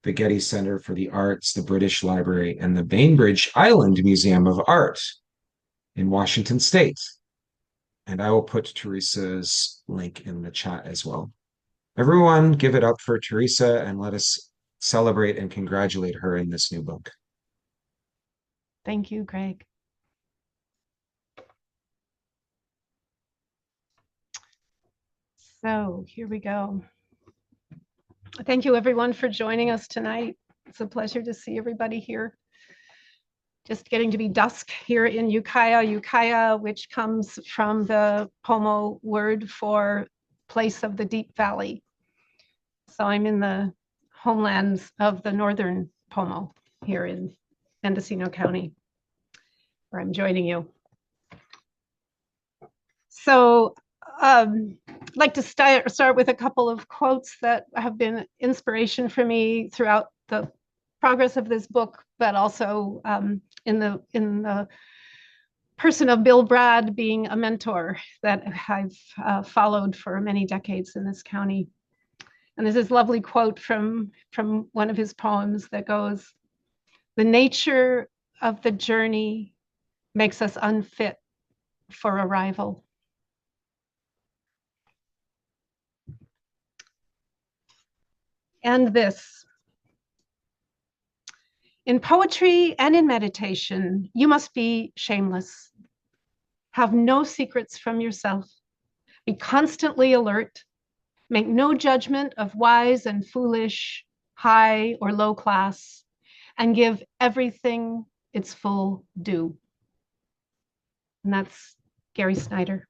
the Getty Center for the Arts, the British Library, and the Bainbridge Island Museum of Art in Washington State. And I will put Theresa's link in the chat as well. Everyone, give it up for Theresa and let us celebrate and congratulate her in this new book. Thank you, Greg. So here we go. Thank you, everyone, for joining us tonight. It's a pleasure to see everybody here. Just getting to be dusk here in Ukiah, which comes from the Pomo word for place of the deep valley. So I'm in the homelands of the northern Pomo here in Mendocino County, where I'm joining you. So I'd like to start with a couple of quotes that have been inspiration for me throughout the progress of this book, but also in the person of Bill Brad being a mentor that I've followed for many decades in this county. And there's this lovely quote from one of his poems that goes, "The nature of the journey makes us unfit for arrival. And this, in poetry and in meditation, you must be shameless. Have no secrets from yourself. Be constantly alert. Make no judgment of wise and foolish, high or low class, and give everything its full due. And that's Gary Snyder.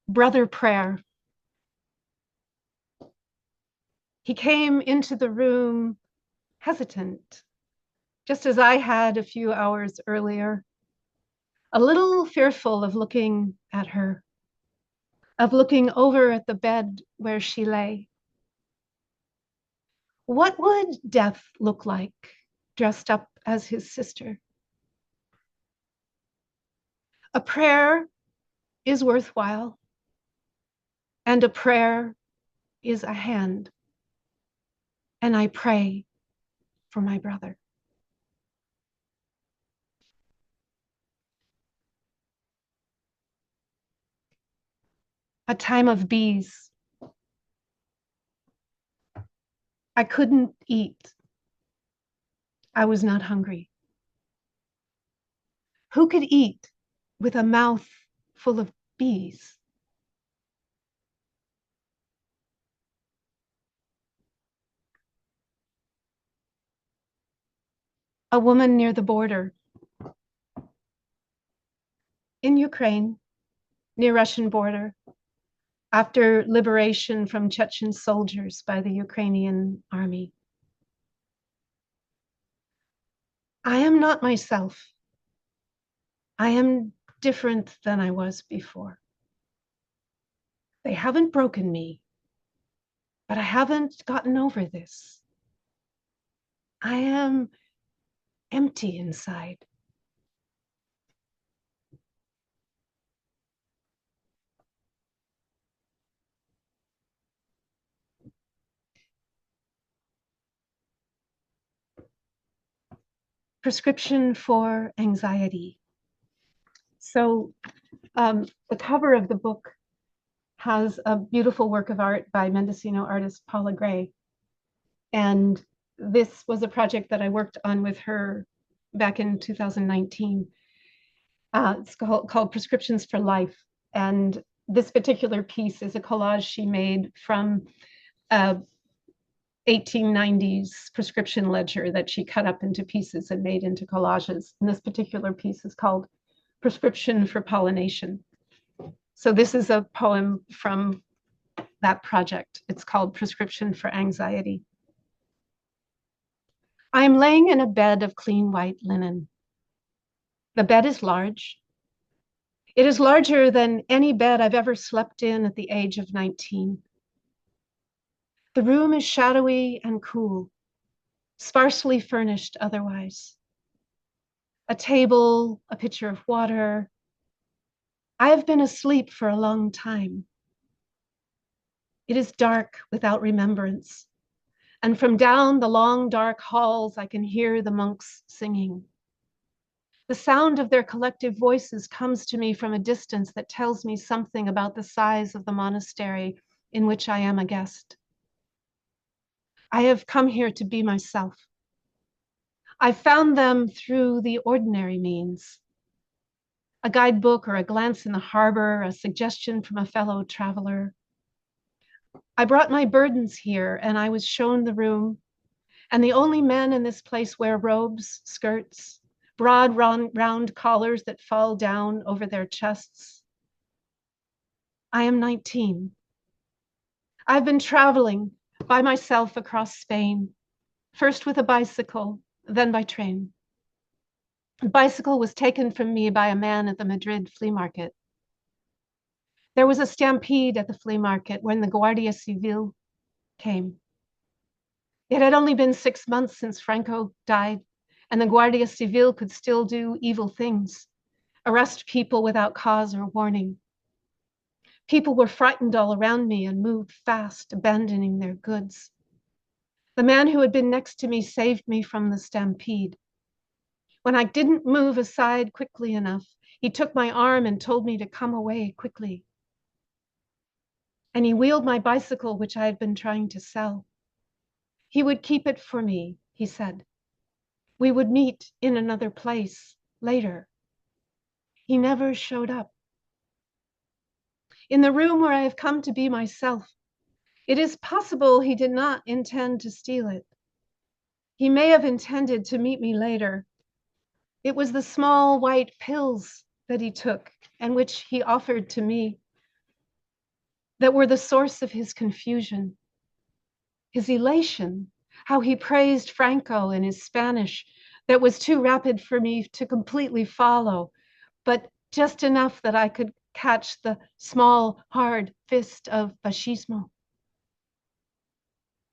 Brother Prayer. He came into the room hesitant, just as I had a few hours earlier, a little fearful of looking at her, of looking over at the bed where she lay. What would death look like dressed up as his sister? A prayer is worthwhile, and a prayer is a hand. And I pray for my brother. A time of bees. I couldn't eat. I was not hungry. Who could eat with a mouth full of bees? A woman near the border. In Ukraine, near Russian border, after liberation from Chechen soldiers by the Ukrainian army. I am not myself. I am different than I was before. They haven't broken me, but I haven't gotten over this. I am empty inside. Prescription for anxiety. So the cover of the book has a beautiful work of art by Mendocino artist Paula Gray. And this was a project that I worked on with her back in 2019. It's called Prescriptions for Life. And this particular piece is a collage she made from a 1890s prescription ledger that she cut up into pieces and made into collages. And this particular piece is called Prescription for Pollination. So this is a poem from that project. It's called Prescription for Anxiety. I am laying in a bed of clean white linen. The bed is large. It is larger than any bed I've ever slept in at the age of 19. The room is shadowy and cool, sparsely furnished otherwise. A table, a pitcher of water. I have been asleep for a long time. It is dark without remembrance, and from down the long dark halls I can hear the monks singing. The sound of their collective voices comes to me from a distance that tells me something about the size of the monastery in which I am a guest. I have come here to be myself. I found them through the ordinary means. A guidebook or a glance in the harbor, a suggestion from a fellow traveler. I brought my burdens here and I was shown the room, and the only men in this place wear robes, skirts, broad round collars that fall down over their chests. I am 19. I've been traveling by myself across Spain, first with a bicycle, then by train. The bicycle was taken from me by a man at the Madrid flea market. There was a stampede at the flea market when the Guardia Civil came. It had only been 6 months since Franco died, and the Guardia Civil could still do evil things, arrest people without cause or warning. People were frightened all around me and moved fast, abandoning their goods. The man who had been next to me saved me from the stampede. When I didn't move aside quickly enough, he took my arm and told me to come away quickly. And he wheeled my bicycle, which I had been trying to sell. He would keep it for me, he said. We would meet in another place later. He never showed up. In the room where I have come to be myself, it is possible he did not intend to steal it. He may have intended to meet me later. It was the small white pills that he took and which he offered to me that were the source of his confusion. His elation, how he praised Franco in his Spanish that was too rapid for me to completely follow, but just enough that I could catch the small, hard fist of fascismo.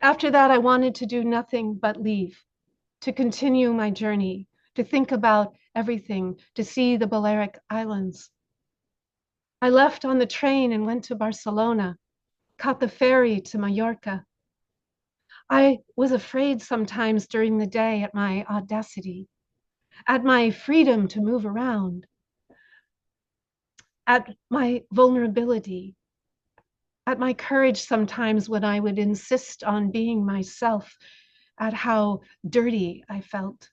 After that, I wanted to do nothing but leave, to continue my journey, to think about everything, to see the Balearic Islands. I left on the train and went to Barcelona, caught the ferry to Mallorca. I was afraid sometimes during the day at my audacity, at my freedom to move around, at my vulnerability, at my courage sometimes when I would insist on being myself, at how dirty I felt.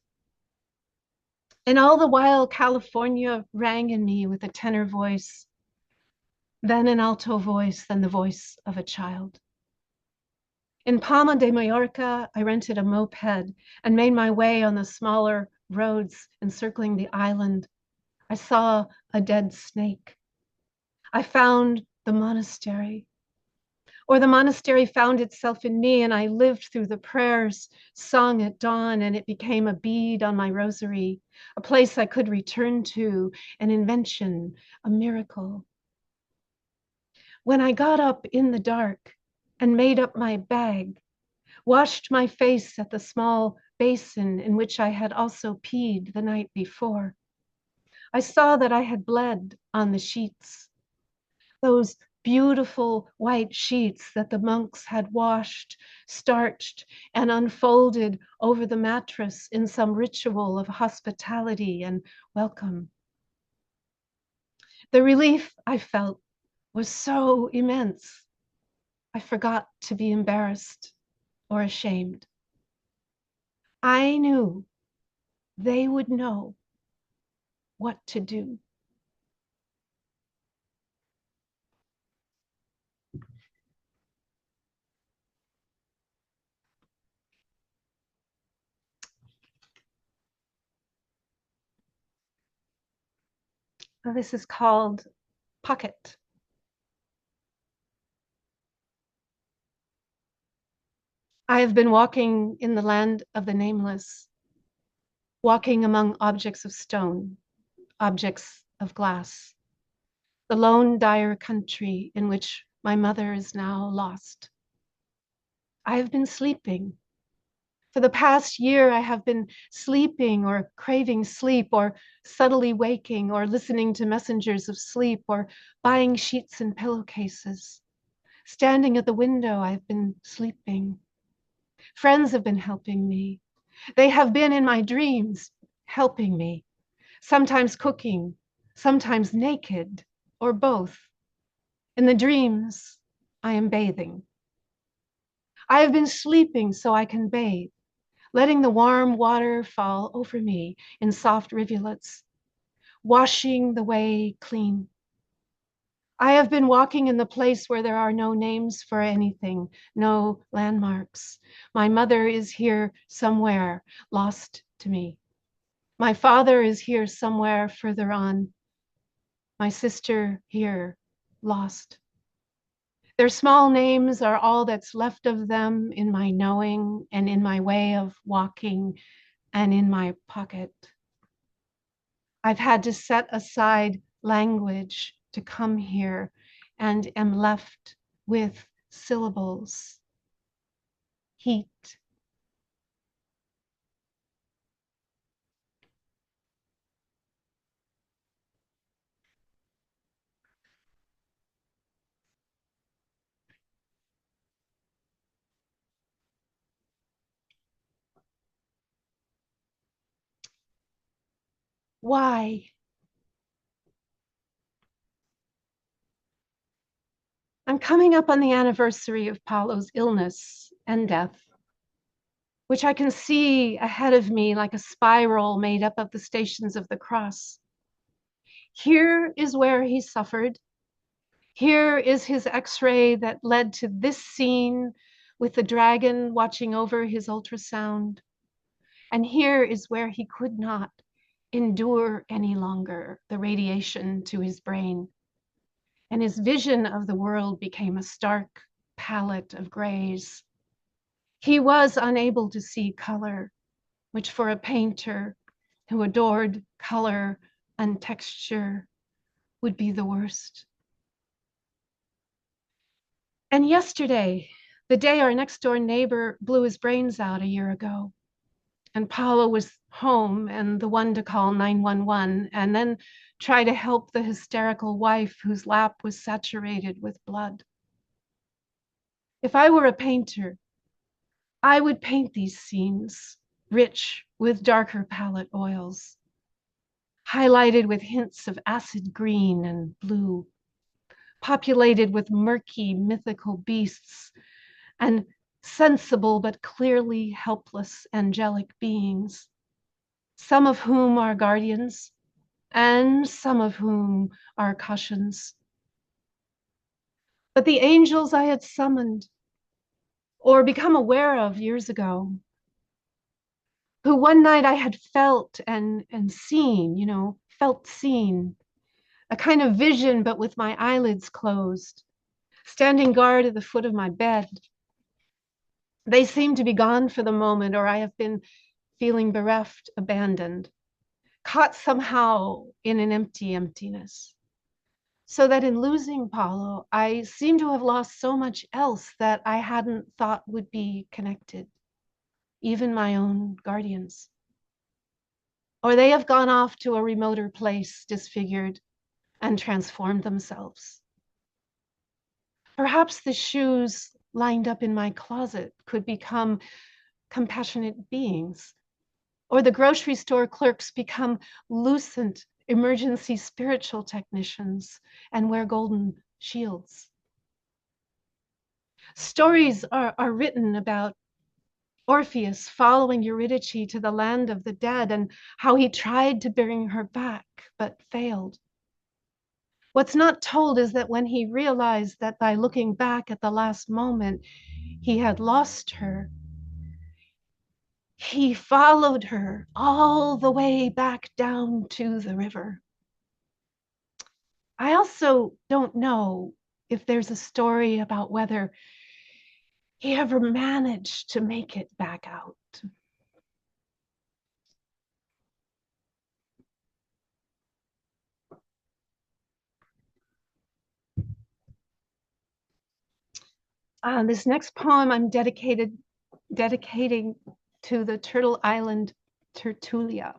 And all the while, California rang in me with a tenor voice, then an alto voice, then the voice of a child. In Palma de Mallorca, I rented a moped and made my way on the smaller roads encircling the island. I saw a dead snake. I found the monastery. Or the monastery found itself in me, and I lived through the prayers sung at dawn, and it became a bead on my rosary, a place I could return to, an invention, a miracle. When I got up in the dark and made up my bag, washed my face at the small basin in which I had also peed the night before, I saw that I had bled on the sheets, those beautiful white sheets that the monks had washed, starched, and unfolded over the mattress in some ritual of hospitality and welcome. The relief I felt was so immense, I forgot to be embarrassed or ashamed. I knew they would know what to do. This is called Pocket. I have been walking in the land of the nameless, walking among objects of stone, objects of glass, the lone dire country in which my mother is now lost. I have been sleeping. For the past year, I have been sleeping or craving sleep or subtly waking or listening to messengers of sleep or buying sheets and pillowcases. Standing at the window, I've been sleeping. Friends have been helping me. They have been in my dreams helping me, sometimes cooking, sometimes naked, or both. In the dreams, I am bathing. I have been sleeping so I can bathe, letting the warm water fall over me in soft rivulets, washing the way clean. I have been walking in the place where there are no names for anything, no landmarks. My mother is here somewhere, lost to me. My father is here somewhere further on. My sister here, lost. Their small names are all that's left of them in my knowing and in my way of walking and in my pocket. I've had to set aside language to come here and am left with syllables. Heat. Why? I'm coming up on the anniversary of Paulo's illness and death, which I can see ahead of me like a spiral made up of the Stations of the Cross. Here is where he suffered. Here is his X-ray that led to this scene with the dragon watching over his ultrasound. And here is where he could not endure any longer the radiation to his brain. And his vision of the world became a stark palette of grays. He was unable to see color, which for a painter who adored color and texture would be the worst. And yesterday, the day our next door neighbor blew his brains out a year ago, and Paulo was home and the one to call 911 and then try to help the hysterical wife whose lap was saturated with blood. If I were a painter, I would paint these scenes rich with darker palette oils, highlighted with hints of acid green and blue, populated with murky mythical beasts and sensible but clearly helpless angelic beings, some of whom are guardians and some of whom are cautions. But the angels I had summoned or become aware of years ago, who one night I had felt and seen, felt seen, a kind of vision, but with my eyelids closed, standing guard at the foot of my bed. They seem to be gone for the moment, or I have been feeling bereft, abandoned, caught somehow in an empty emptiness. So that in losing Paulo, I seem to have lost so much else that I hadn't thought would be connected, even my own guardians. Or they have gone off to a remoter place, disfigured and transformed themselves. Perhaps the shoes lined up in my closet could become compassionate beings, or the grocery store clerks become lucent emergency spiritual technicians and wear golden shields. Stories are written about Orpheus following Eurydice to the land of the dead and how he tried to bring her back but failed. What's not told is that when he realized that by looking back at the last moment he had lost her, he followed her all the way back down to the river. I also don't know if there's a story about whether he ever managed to make it back out. This next poem I'm dedicating to the Turtle Island Tertulia,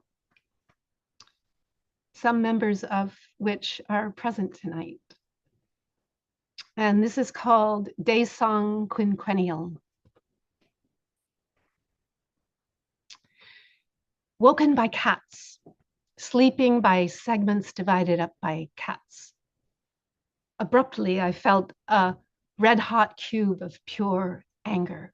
some members of which are present tonight. And this is called Day Song Quinquennial. Woken by cats, sleeping by segments divided up by cats. Abruptly, I felt a red-hot cube of pure anger.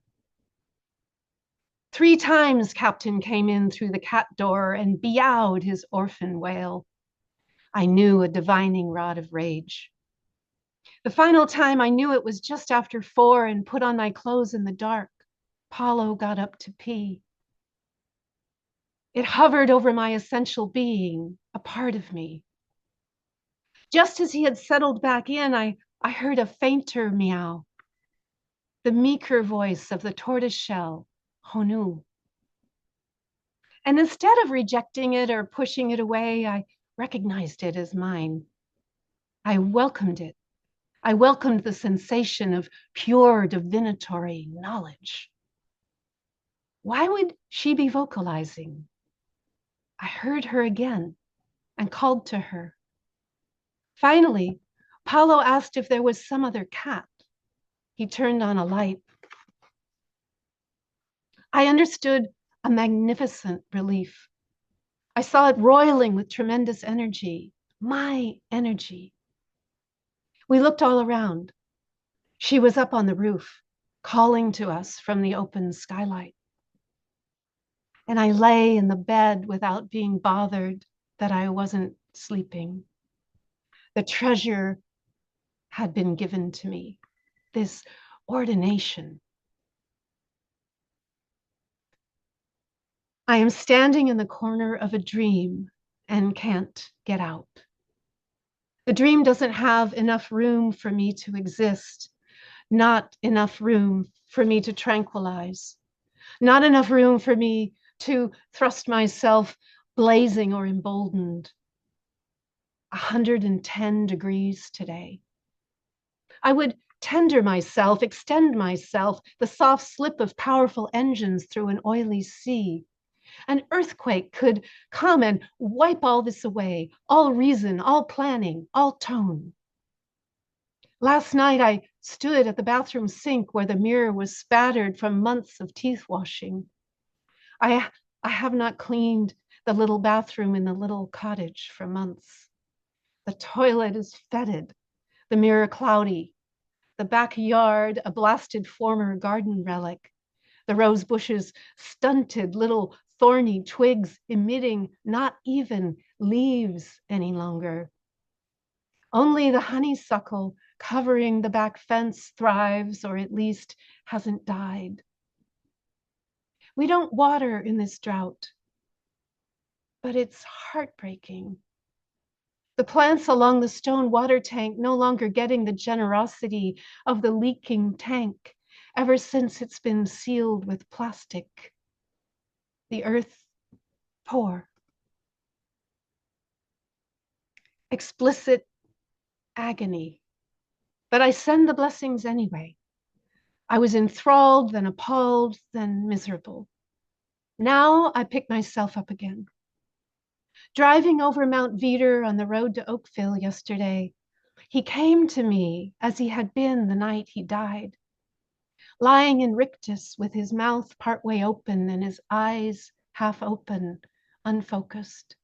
3 times Captain came in through the cat door and meowed his orphan wail. I knew a divining rod of rage. The final time I knew it was just after 4 and put on my clothes in the dark. Paulo got up to pee. It hovered over my essential being, a part of me. Just as he had settled back in, I heard a fainter meow, the meeker voice of the tortoiseshell, Honu. And instead of rejecting it or pushing it away, I recognized it as mine. I welcomed it. I welcomed the sensation of pure divinatory knowledge. Why would she be vocalizing? I heard her again and called to her. Finally, Paulo asked if there was some other cat. He turned on a light. I understood a magnificent relief. I saw it roiling with tremendous energy, my energy. We looked all around. She was up on the roof, calling to us from the open skylight. And I lay in the bed without being bothered that I wasn't sleeping. The treasure had been given to me, this ordination. I am standing in the corner of a dream and can't get out. The dream doesn't have enough room for me to exist, not enough room for me to tranquilize, not enough room for me to thrust myself blazing or emboldened. 110 degrees today. I would tender myself, extend myself, the soft slip of powerful engines through an oily sea. An earthquake could come and wipe all this away, all reason, all planning, all tone. Last night, I stood at the bathroom sink where the mirror was spattered from months of teeth washing. I have not cleaned the little bathroom in the little cottage for months. The toilet is fetid, the mirror cloudy, the backyard a blasted former garden relic, the rose bushes stunted, little thorny twigs emitting not even leaves any longer. Only the honeysuckle covering the back fence thrives, or at least hasn't died. We don't water in this drought, but it's heartbreaking. The plants along the stone water tank no longer getting the generosity of the leaking tank ever since it's been sealed with plastic. The earth poor. Explicit agony. But I send the blessings anyway. I was enthralled, then appalled, then miserable. Now I pick myself up again. Driving over Mount Veeder on the road to Oakville yesterday, he came to me as he had been the night he died, lying in rictus with his mouth partway open and his eyes half open, unfocused.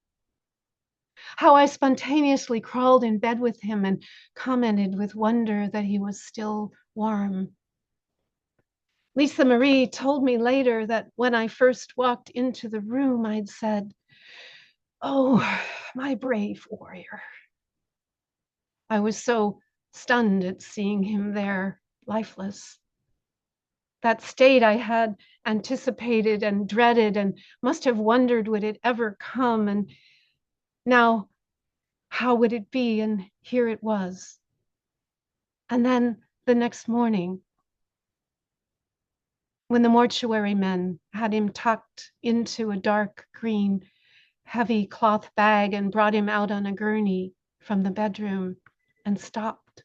How I spontaneously crawled in bed with him and commented with wonder that he was still warm. Lisa Marie told me later that when I first walked into the room, I'd said, "Oh, my brave warrior." I was so stunned at seeing him there, lifeless. That state I had anticipated and dreaded and must have wondered, would it ever come? And now, how would it be? And here it was. And then the next morning, when the mortuary men had him tucked into a dark green, heavy cloth bag and brought him out on a gurney from the bedroom and stopped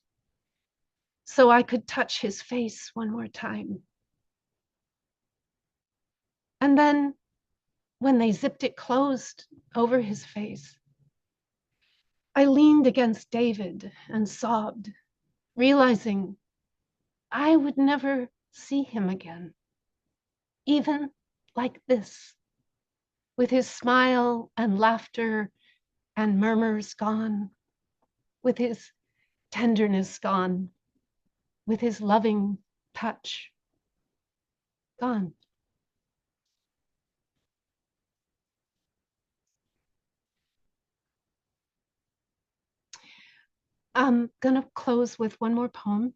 so I could touch his face one more time. And then when they zipped it closed over his face, I leaned against David and sobbed, realizing I would never see him again, even like this, with his smile and laughter and murmurs gone, with his tenderness gone, with his loving touch gone. I'm gonna close with one more poem.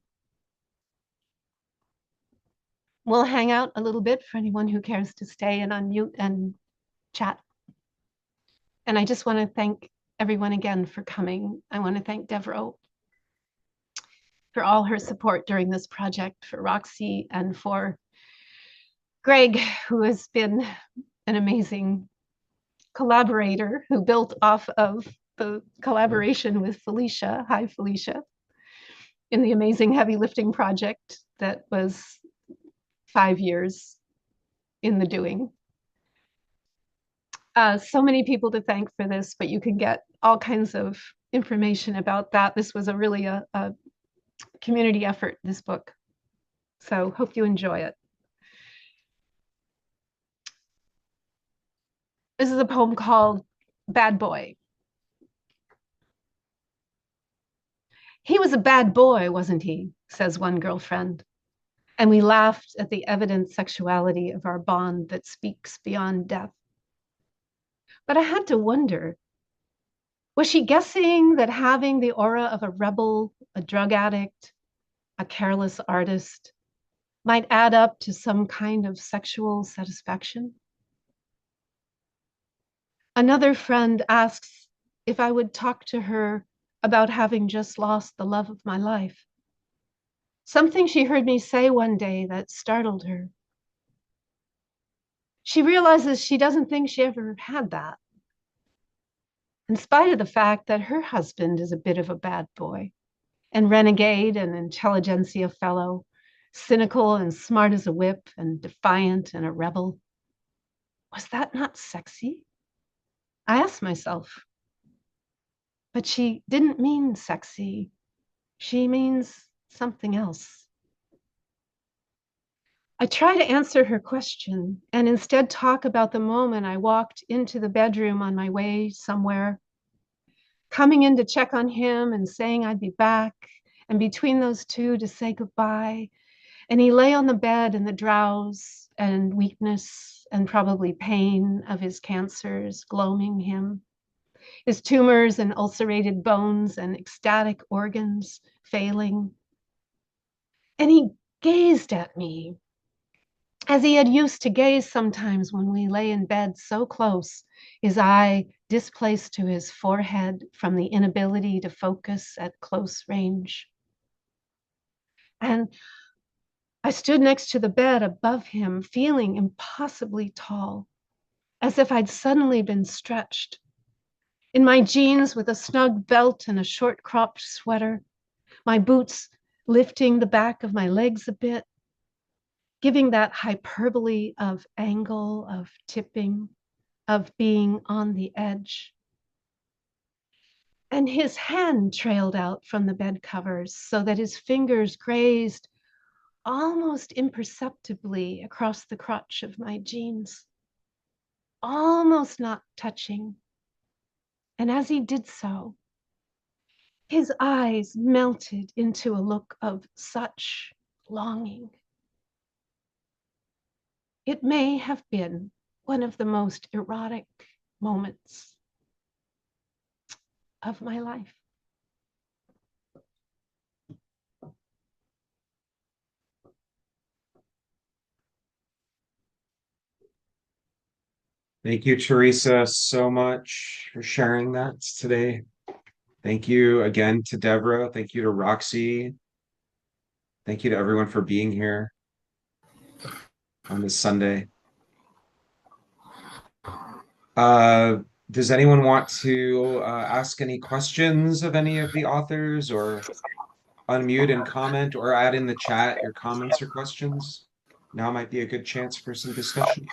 We'll hang out a little bit for anyone who cares to stay and unmute and chat. And I just want to thank everyone again for coming. I want to thank Devreaux for all her support during this project, for Roxi, and for Greg, who has been an amazing collaborator who built off of the collaboration with Felicia, hi Felicia, in the amazing heavy lifting project that was 5 years in the doing. So many people to thank for this, but you can get all kinds of information about that. This was really a community effort, this book. So hope you enjoy it. This is a poem called bad boy. He was a bad boy, wasn't he? Says one girlfriend. And we laughed at the evident sexuality of our bond that speaks beyond death. But I had to wonder, was she guessing that having the aura of a rebel, a drug addict, a careless artist might add up to some kind of sexual satisfaction? Another friend asks if I would talk to her about having just lost the love of my life. Something she heard me say one day that startled her. She realizes she doesn't think she ever had that, in spite of the fact that her husband is a bit of a bad boy and renegade and intelligentsia fellow, cynical and smart as a whip and defiant and a rebel. Was that not sexy? I asked myself. But she didn't mean sexy. She means something else. I try to answer her question and instead talk about the moment I walked into the bedroom on my way somewhere, coming in to check on him and saying I'd be back, and between those two to say goodbye. And he lay on the bed in the drowse and weakness and probably pain of his cancers gloaming him, his tumors and ulcerated bones and ecstatic organs failing. And he gazed at me as he had used to gaze sometimes when we lay in bed so close, his eye displaced to his forehead from the inability to focus at close range. And I stood next to the bed above him, feeling impossibly tall, as if I'd suddenly been stretched. In my jeans with a snug belt and a short cropped sweater, my boots lifting the back of my legs a bit, giving that hyperbole of angle, of tipping, of being on the edge. And his hand trailed out from the bed covers so that his fingers grazed almost imperceptibly across the crotch of my jeans, almost not touching. And as he did so, his eyes melted into a look of such longing. It may have been one of the most erotic moments of my life. Thank you, Theresa, so much for sharing that today. Thank you again to Devreaux. Thank you to Roxi. Thank you to everyone for being here on this Sunday. Does anyone want to ask any questions of any of the authors, or unmute and comment, or add in the chat your comments or questions? Now might be a good chance for some discussion.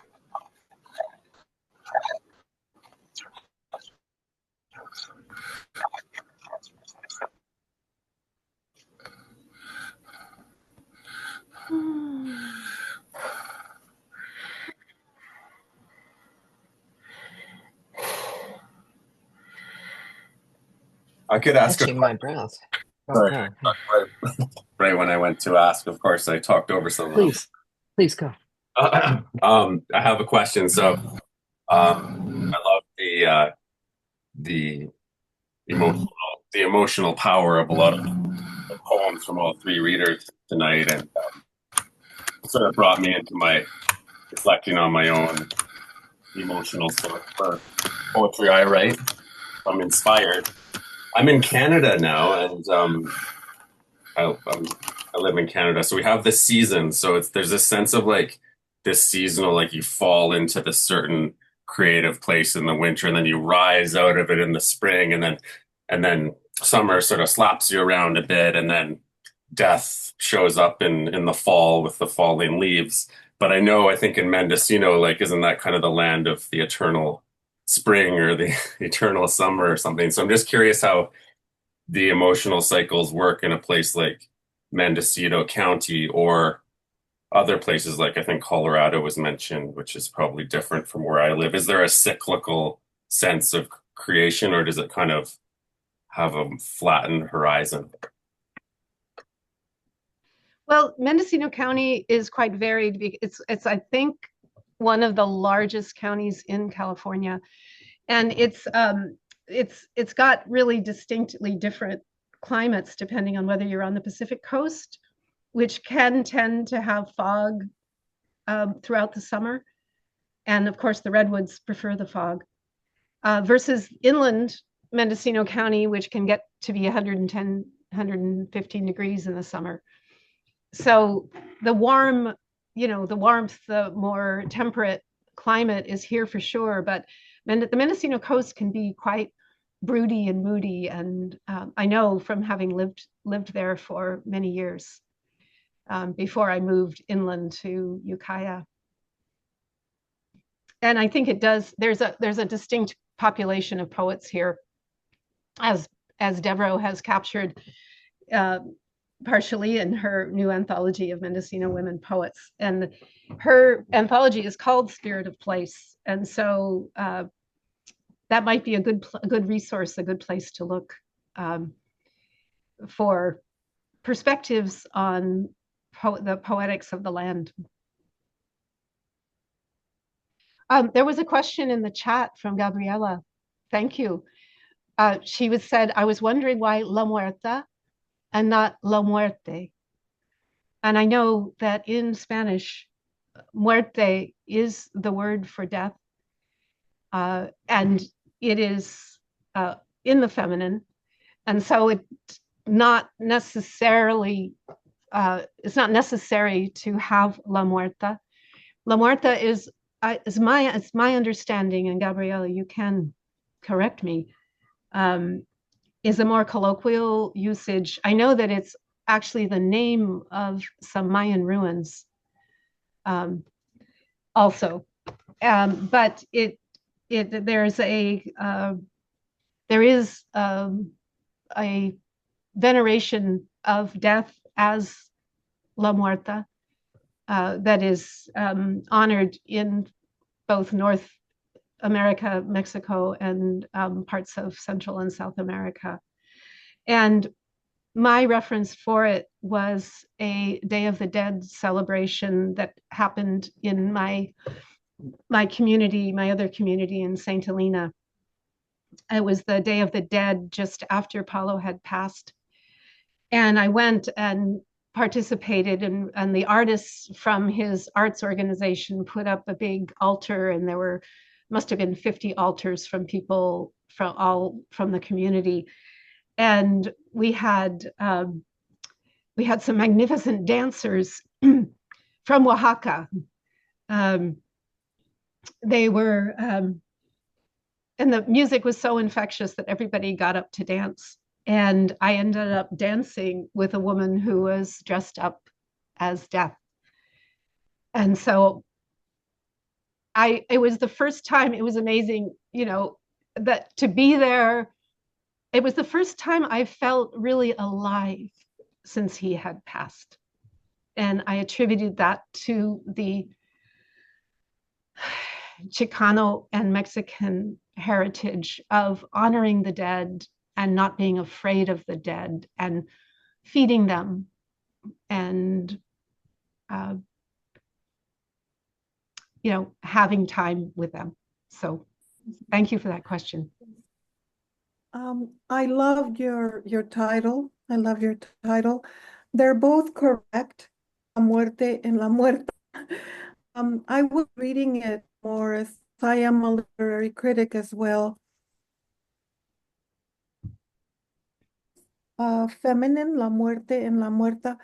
I could ask Catching my breath. Sorry, Go. right when I went to ask, of course, I talked over someone. Please go. I have a question. So, I love the emotional power of a lot of the poems from all three readers tonight, and sort of brought me into my reflecting on my own emotional source for poetry I write. I'm inspired. I'm in Canada now, and I live in Canada, so we have this season. So there's this sense of like this seasonal, like you fall into this certain creative place in the winter, and then you rise out of it in the spring, and then summer sort of slaps you around a bit, and then death shows up in the fall with the falling leaves. But I think in Mendocino, like, isn't that kind of the land of the eternal spring or the eternal summer or something? So I'm just curious how the emotional cycles work in a place like Mendocino County or other places like I think Colorado was mentioned, which is probably different from where I live. Is there a cyclical sense of creation, or does it kind of have a flattened horizon? Well, Mendocino County is quite varied. It's I think one of the largest counties in California, and it's got really distinctly different climates depending on whether you're on the Pacific coast, which can tend to have fog throughout the summer, and of course the redwoods prefer the fog, versus inland Mendocino County, which can get to be 110, 115 degrees in the summer. So the warm, the warmth, the more temperate climate is here for sure, but the Mendocino coast can be quite broody and moody. And I know from having lived there for many years before I moved inland to Ukiah. And I think it does, there's a distinct population of poets here, as Devreaux has captured partially in her new anthology of Mendocino women poets. And her anthology is called Spirit of Place. And so that might be a good resource, a good place to look for perspectives on the poetics of the land. There was a question in the chat from Gabriela. Thank you. She said, I was wondering why La Muerta and not La Muerte. And I know that in Spanish, muerte is the word for death. And it is in the feminine. And so it's not necessarily, it's not necessary to have La Muerta. La Muerta is my understanding, and Gabriela, you can correct me, is a more colloquial usage. I know that it's actually the name of some Mayan ruins also, but there is a veneration of death as La Muerta that is honored in both North America, Mexico, and parts of Central and South America. And my reference for it was a Day of the Dead celebration that happened in my community, my other community in St. Helena. It was the Day of the Dead just after Paulo had passed. And I went and participated, and the artists from his arts organization put up a big altar, and there must have been 50 altars from people from the community. And we had some magnificent dancers from Oaxaca. They were, and the music was so infectious that everybody got up to dance. And I ended up dancing with a woman who was dressed up as death. And so it was the first time, it was amazing, that to be there. It was the first time I felt really alive since he had passed. And I attributed that to the Chicano and Mexican heritage of honoring the dead and not being afraid of the dead and feeding them and having time with them. So thank you for that question. I loved your title. I love your title. They're both correct, La Muerte and La Muerta. I was reading it more as I am a literary critic as well. Feminine, La Muerte and La Muerta,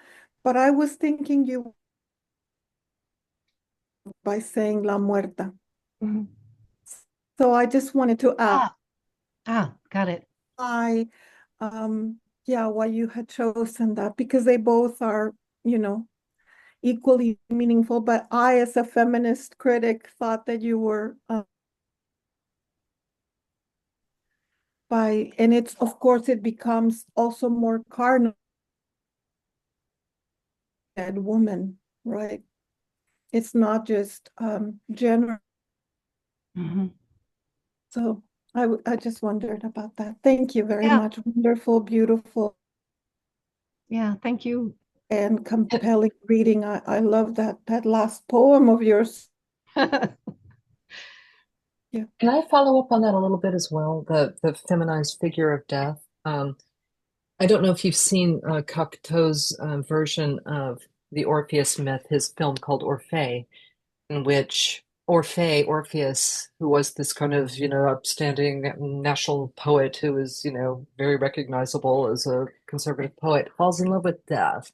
but I was thinking you by saying La Muerta. Mm-hmm. So I just wanted to ask. Got it. Why you had chosen that, because they both are, equally meaningful. But I, as a feminist critic, thought that you were and it's, of course, it becomes also more carnal. Dead woman, right? It's not just gender. Mm-hmm. So I just wondered about that. Thank you very Yeah, much. Wonderful, beautiful, yeah, thank you. and compelling reading. I love that last poem of yours. Yeah. Can I follow up on that a little bit as well? The feminized figure of death. I don't know if you've seen Cocteau's version of the Orpheus myth, his film called Orphée, in which Orpheus, who was this kind of, upstanding national poet who is, very recognizable as a conservative poet, falls in love with Death,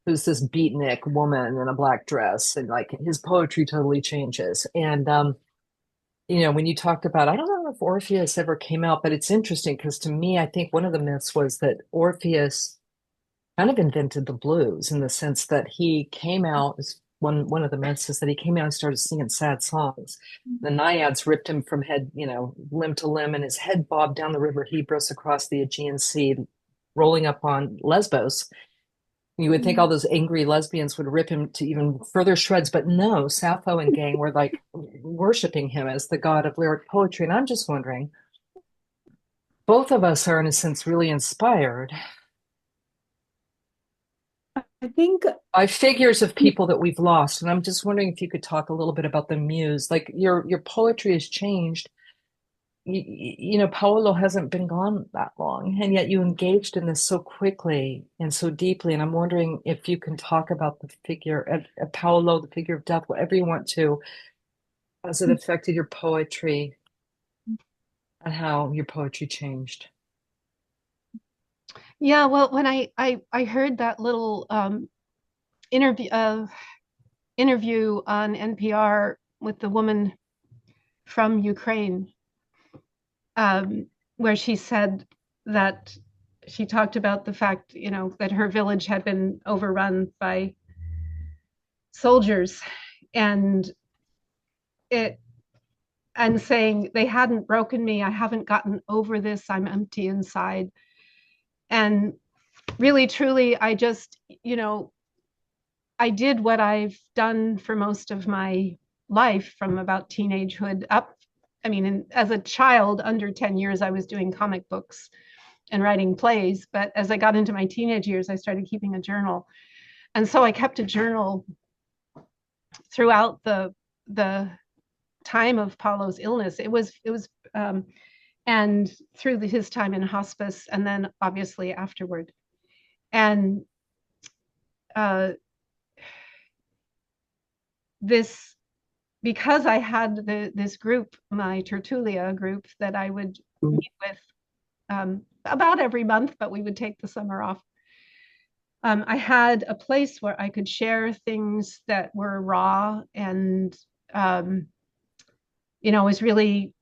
who's this beatnik woman in a black dress, and like his poetry totally changes. And when you talked about, I don't know if Orpheus ever came out, but it's interesting because to me, I think one of the myths was that Orpheus kind of invented the blues in the sense that he came out, one of the myths is that he came out and started singing sad songs. The naiads ripped him from head, limb to limb, and his head bobbed down the river Hebrus across the Aegean Sea, rolling up on Lesbos. You would think all those angry lesbians would rip him to even further shreds, but no, Sappho and gang were like worshiping him as the god of lyric poetry. And I'm just wondering, both of us are in a sense really inspired I think by figures of people that we've lost. And I'm just wondering if you could talk a little bit about the muse. Like your poetry has changed. Paolo hasn't been gone that long, and yet you engaged in this so quickly and so deeply. And I'm wondering if you can talk about the figure of Paolo, the figure of death, whatever you want to, as it affected your poetry and how your poetry changed. Yeah, well, when I heard that little interview on NPR with the woman from Ukraine, where she said that she talked about the fact, that her village had been overrun by soldiers, and it and saying they hadn't broken me, I haven't gotten over this, I'm empty inside. And really, truly, I just, I did what I've done for most of my life from about teenagehood up. I mean, as a child, under 10 years, I was doing comic books and writing plays. But as I got into my teenage years, I started keeping a journal. And so I kept a journal throughout the time of Paulo's illness. And through his time in hospice, and then obviously afterward. And this, because I had this group, my Tertulia group, that I would meet with about every month, but we would take the summer off. I had a place where I could share things that were raw, and was really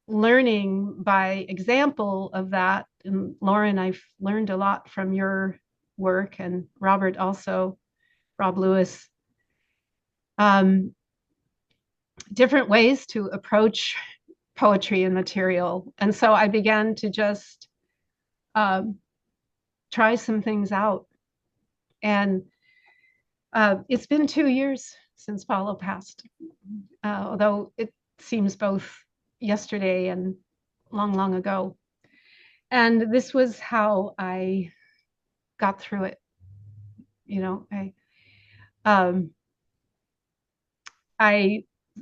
learning by example of that. And Lauren, I've learned a lot from your work, and Robert also, Rob Lewis. Different ways to approach poetry and material. And so I began to just try some things out. And it's been 2 years since Paulo passed, although it seems both yesterday and long, long ago. And this was how I got through it.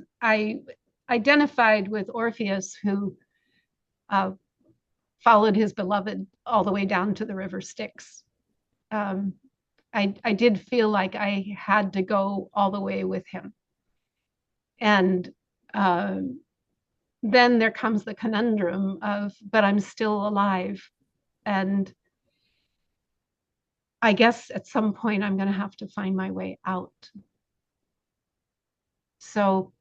I identified with Orpheus, who followed his beloved all the way down to the river Styx. I did feel like I had to go all the way with him. And then there comes the conundrum of, but I'm still alive. And I guess at some point I'm going to have to find my way out. So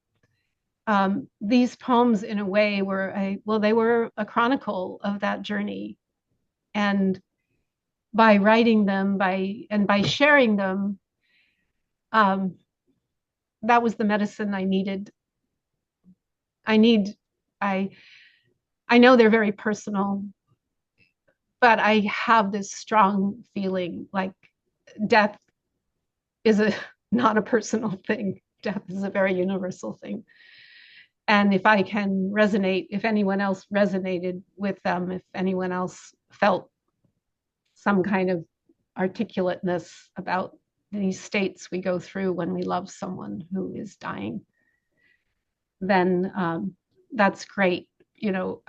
these poems, in a way, they were a chronicle of that journey. And by writing them, by sharing them, that was the medicine I needed. I know they're very personal, but I have this strong feeling like death is not a personal thing. Death is a very universal thing. And if I can resonate, if anyone else resonated with them, if anyone else felt some kind of articulateness about these states we go through when we love someone who is dying, then that's great. You know,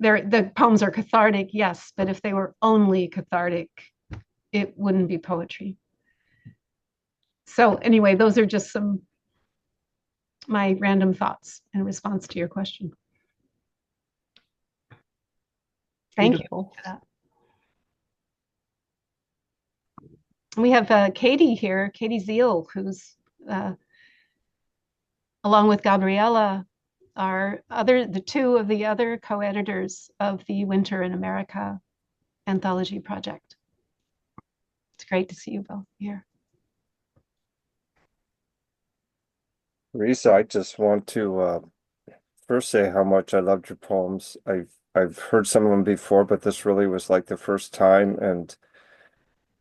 the poems are cathartic, yes, but if they were only cathartic, it wouldn't be poetry. So anyway, those are just some my random thoughts in response to your question. Thank Beautiful. you for that. We have Katie here, Katie Zeal, who's along with Gabriella, are the two of the other co-editors of the Winter in America anthology project. It's great to see you both here. Theresa, I just want to first say how much I loved your poems. I've heard some of them before, but this really was like the first time. And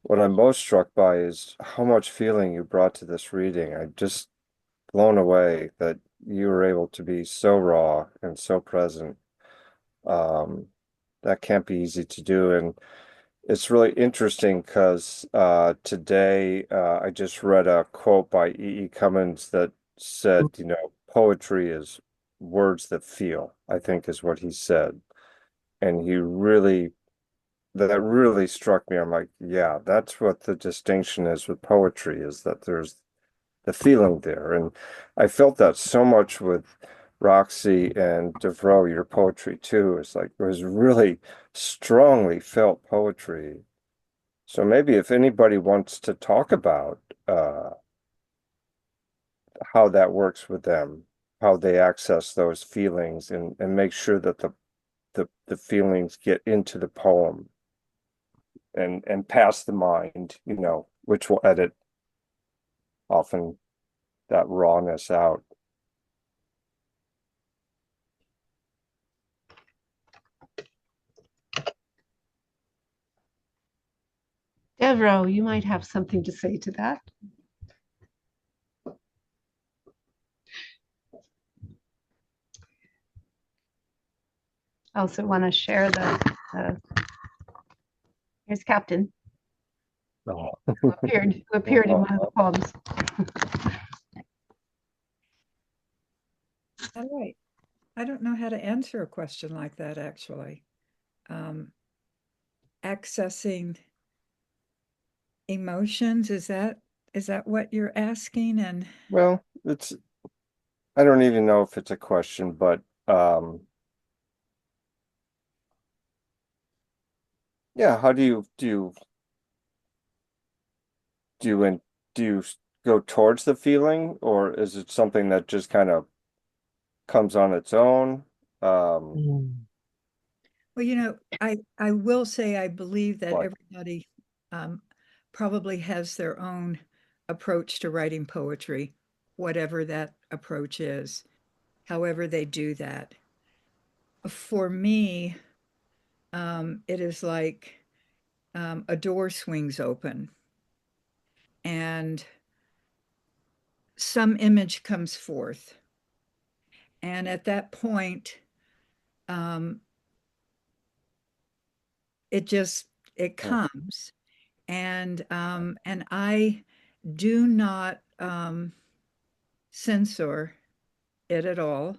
what I'm most struck by is how much feeling you brought to this reading. I'm just blown away that you were able to be so raw and so present. That can't be easy to do. And it's really interesting because today I just read a quote by E. E. Cummins that said, you know, poetry is words that feel, I think is what he said. And that really struck me. I'm like, yeah, that's what the distinction is with poetry, is that there's the feeling there. And I felt that so much with Roxi and Devreaux, your poetry too. It's like, it was really strongly felt poetry. So maybe if anybody wants to talk about how that works with them, how they access those feelings and make sure that the feelings get into the poem and past the mind, you know, which will edit often that rawness out. Devreaux, you might have something to say to that. I also want to share here's Captain, Oh. who appeared in one of the poems. All right. I don't know how to answer a question like that, actually. Accessing emotions, is that what you're asking? And Well, I don't even know if it's a question, but yeah, how do you go towards the feeling, or is it something that just kind of comes on its own? well, you know, I will say I believe that Like, everybody probably has their own approach to writing poetry, whatever that approach is, however they do that. For me, it is like a door swings open and some image comes forth. And at that point, um, it comes. And I do not censor it at all.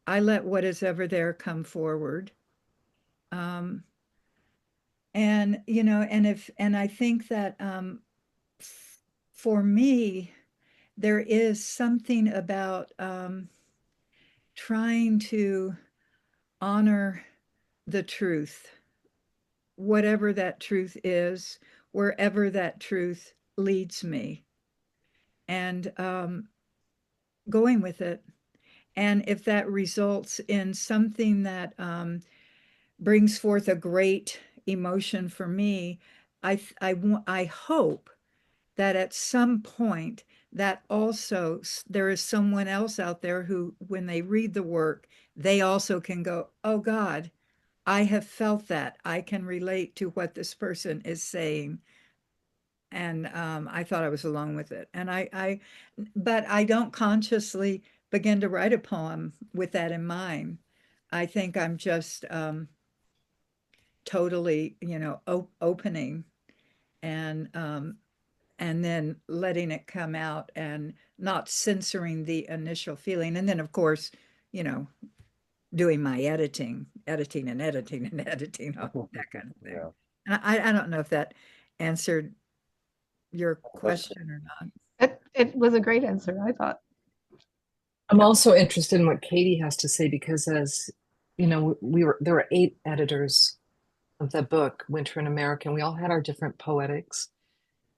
I let what is ever there come forward. Um, and you know, and I think that for me, there is something about trying to honor the truth, whatever that truth is, wherever that truth leads me, and going with it. And if that results in something that brings forth a great emotion for me, I hope that at some point that also there is someone else out there who, when they read the work, they also can go, oh God, I have felt that. I can relate to what this person is saying. And I thought I was alone with it. And but I don't consciously begin to write a poem with that in mind. I think I'm just totally, opening and then letting it come out and not censoring the initial feeling. And then, of course, you know, doing my editing and editing and editing, all that kind of thing. Yeah. And I don't know if that answered your question or not. It was a great answer, I thought. I'm also interested in what Katie has to say because as you know, there were 8 editors of the book, Winter in America, and we all had our different poetics.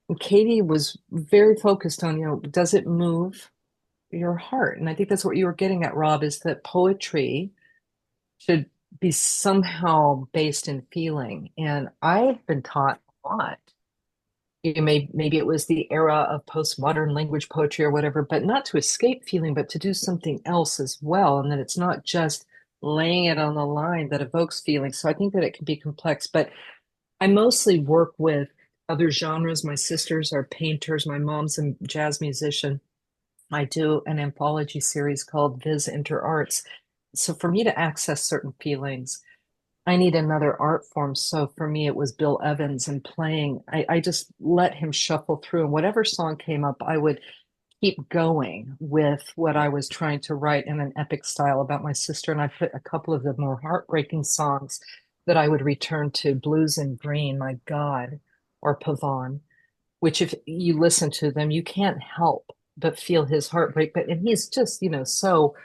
And Katie was very focused on, does it move your heart? And I think that's what you were getting at, Rob, is that poetry should be somehow based in feeling. And I've been taught a lot. Maybe it was the era of postmodern language poetry or whatever, but not to escape feeling, but to do something else as well. And that it's not just laying it on the line that evokes feeling. So I think that it can be complex, but I mostly work with other genres. My sisters are painters. My mom's a jazz musician. I do an anthology series called Viz Inter Arts. So for me to access certain feelings, I need another art form. So for me, it was Bill Evans and playing. I just let him shuffle through, and whatever song came up, I would keep going with what I was trying to write in an epic style about my sister. And I put a couple of the more heartbreaking songs that I would return to, Blues and Green, My God, or Pavon, which if you listen to them, you can't help but feel his heartbreak. And he's just, so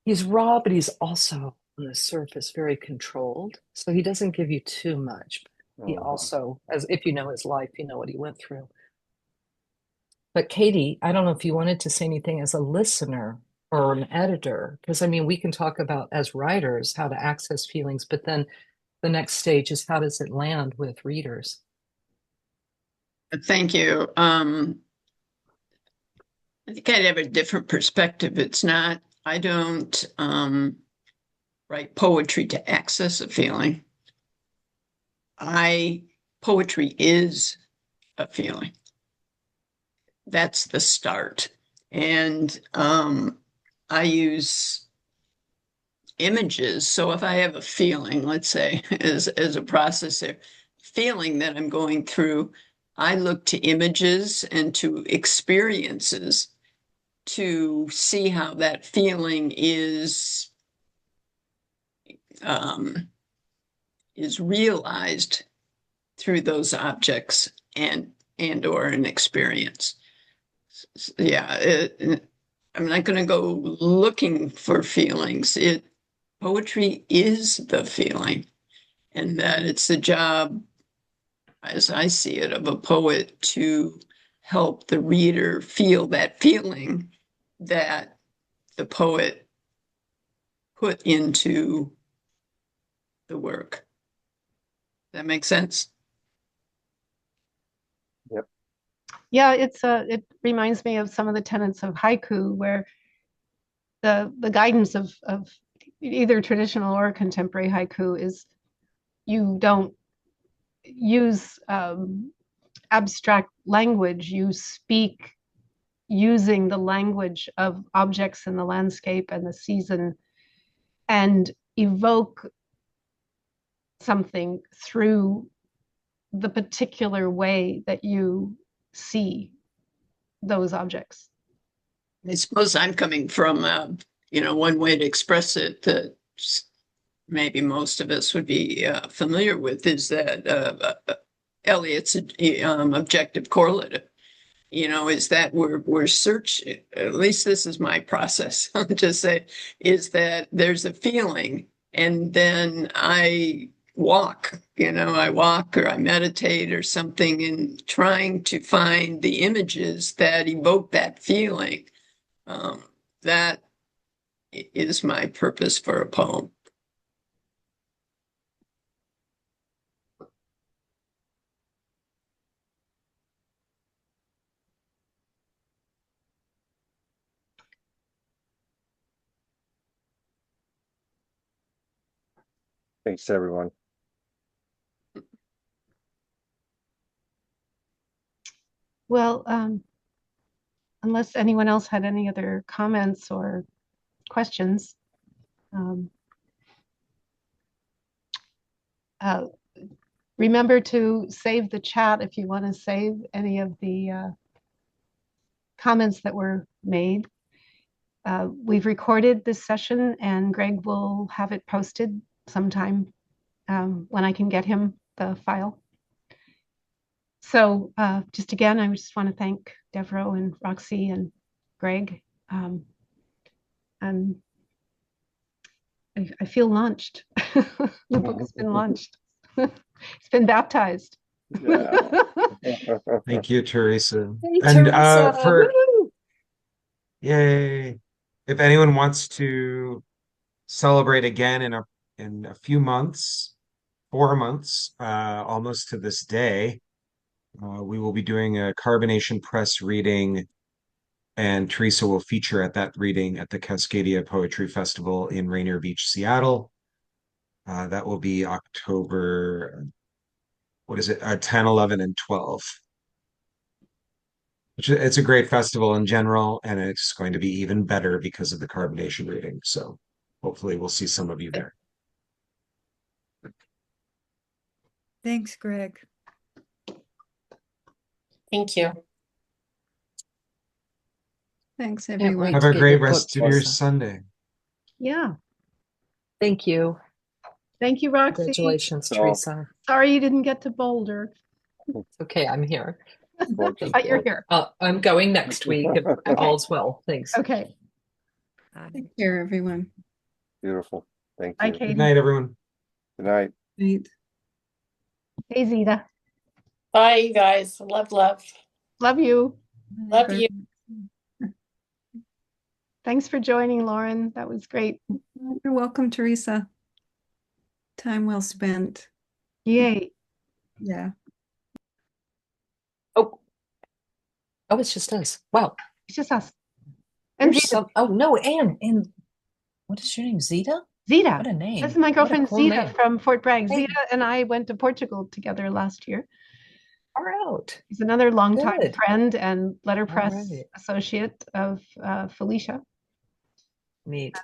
he's raw, but he's also on the surface very controlled. So he doesn't give you too much. He also, as if you know his life, you know what he went through. But Katie, I don't know if you wanted to say anything as a listener or an editor, because I mean, we can talk about as writers how to access feelings, but then the next stage is how does it land with readers? Thank you. I think I'd have a different perspective. It's not, I don't write poetry to access a feeling. Poetry is a feeling. That's the start. And I use images. So if I have a feeling, let's say, as a processor, feeling that I'm going through, I look to images and to experiences to see how that feeling is realized through those objects and or an experience. Yeah, I'm not going to go looking for feelings. Poetry is the feeling, and that it's the job, as I see it, of a poet to help the reader feel that feeling that the poet put into the work. That makes sense? Yep. Yeah, it reminds me of some of the tenets of haiku, where the guidance of either traditional or contemporary haiku is you don't use abstract language. You speak using the language of objects in the landscape and the season, and evoke something through the particular way that you see those objects. I suppose I'm coming from, one way to express it that maybe most of us would be familiar with is that Eliot's objective correlative. Is that we're searching, at least this is my process, I'll just say, is that there's a feeling and then I walk or I meditate or something in trying to find the images that evoke that feeling. That is my purpose for a poem. Thanks, everyone. Well, unless anyone else had any other comments or questions. Remember to save the chat if you want to save any of the comments that were made. We've recorded this session and Greg will have it posted sometime when I can get him the file. So just again, I just want to thank Devreaux and Roxi and Greg. And I feel launched. The book has been launched. It's been baptized. Yeah. Thank you, Theresa. Hey, And Theresa. for Woo! yay, if anyone wants to celebrate again in a few months, 4 months, almost to this day, we will be doing a Carbonation Press reading, and Theresa will feature at that reading at the Cascadia Poetry Festival in Rainier Beach, Seattle. That will be October, what is it, 10, 11, and 12. It's a great festival in general, and it's going to be even better because of the carbonation reading. So hopefully we'll see some of you there. Thanks, Greg. Thank you. Thanks, Can't everyone. wait Have to a get great your book, rest of your Theresa. Sunday. Yeah. Thank you. Thank you, Roxi. Congratulations, So- Theresa. Sorry you didn't get to Boulder, It's okay, I'm here. but you're here. I'm going next week if all's well. Thanks. Okay. Take care, everyone. Beautiful. Thank Bye, you. Katie. Good night, everyone. Good night. Right. Hey, Zita. Bye, you guys. Love, love. Love you. Love you. Thanks for joining, Lauren. That was great. You're welcome, Theresa. Time well spent. Yay. Yeah. Oh, it's just us. Wow. It's just us. And There's Zita. some. Oh no, and what is your name? Zita? Zita. What a name. This is my What a girlfriend cool Zita name. from Fort Bragg. Hey. Zita and I went to Portugal together last year. Far out. She's another longtime Good. friend and letterpress right. associate of Felicia. Neat.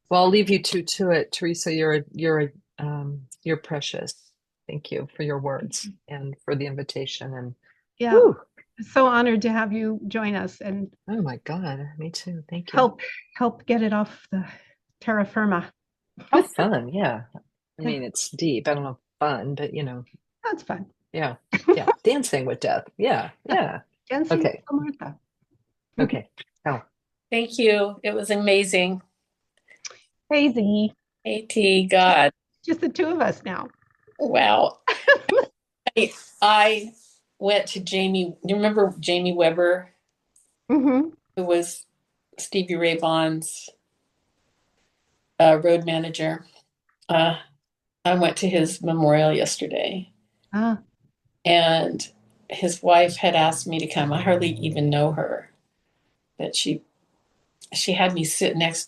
Well, I'll leave you two to it. Theresa, you're precious. Thank you for your words and for the invitation. And Yeah, whew, so honored to have you join us and oh my God, me too. Thank you. help get it off the terra firma. How fun. Yeah. I mean, it's deep. I don't know, fun, but That's fun. yeah. Dancing with death. Yeah. Dancing Okay. with Muerta. Okay. Oh. Thank you. It was amazing. Hey, Z. AT, God. Just the two of us now. Wow. I went to Jamie. You remember Jamie Weber, Mm-hmm. who was Stevie Ray Vaughan's road manager? I went to his memorial yesterday, Ah, and his wife had asked me to come. I hardly even know her, but she had me sit next to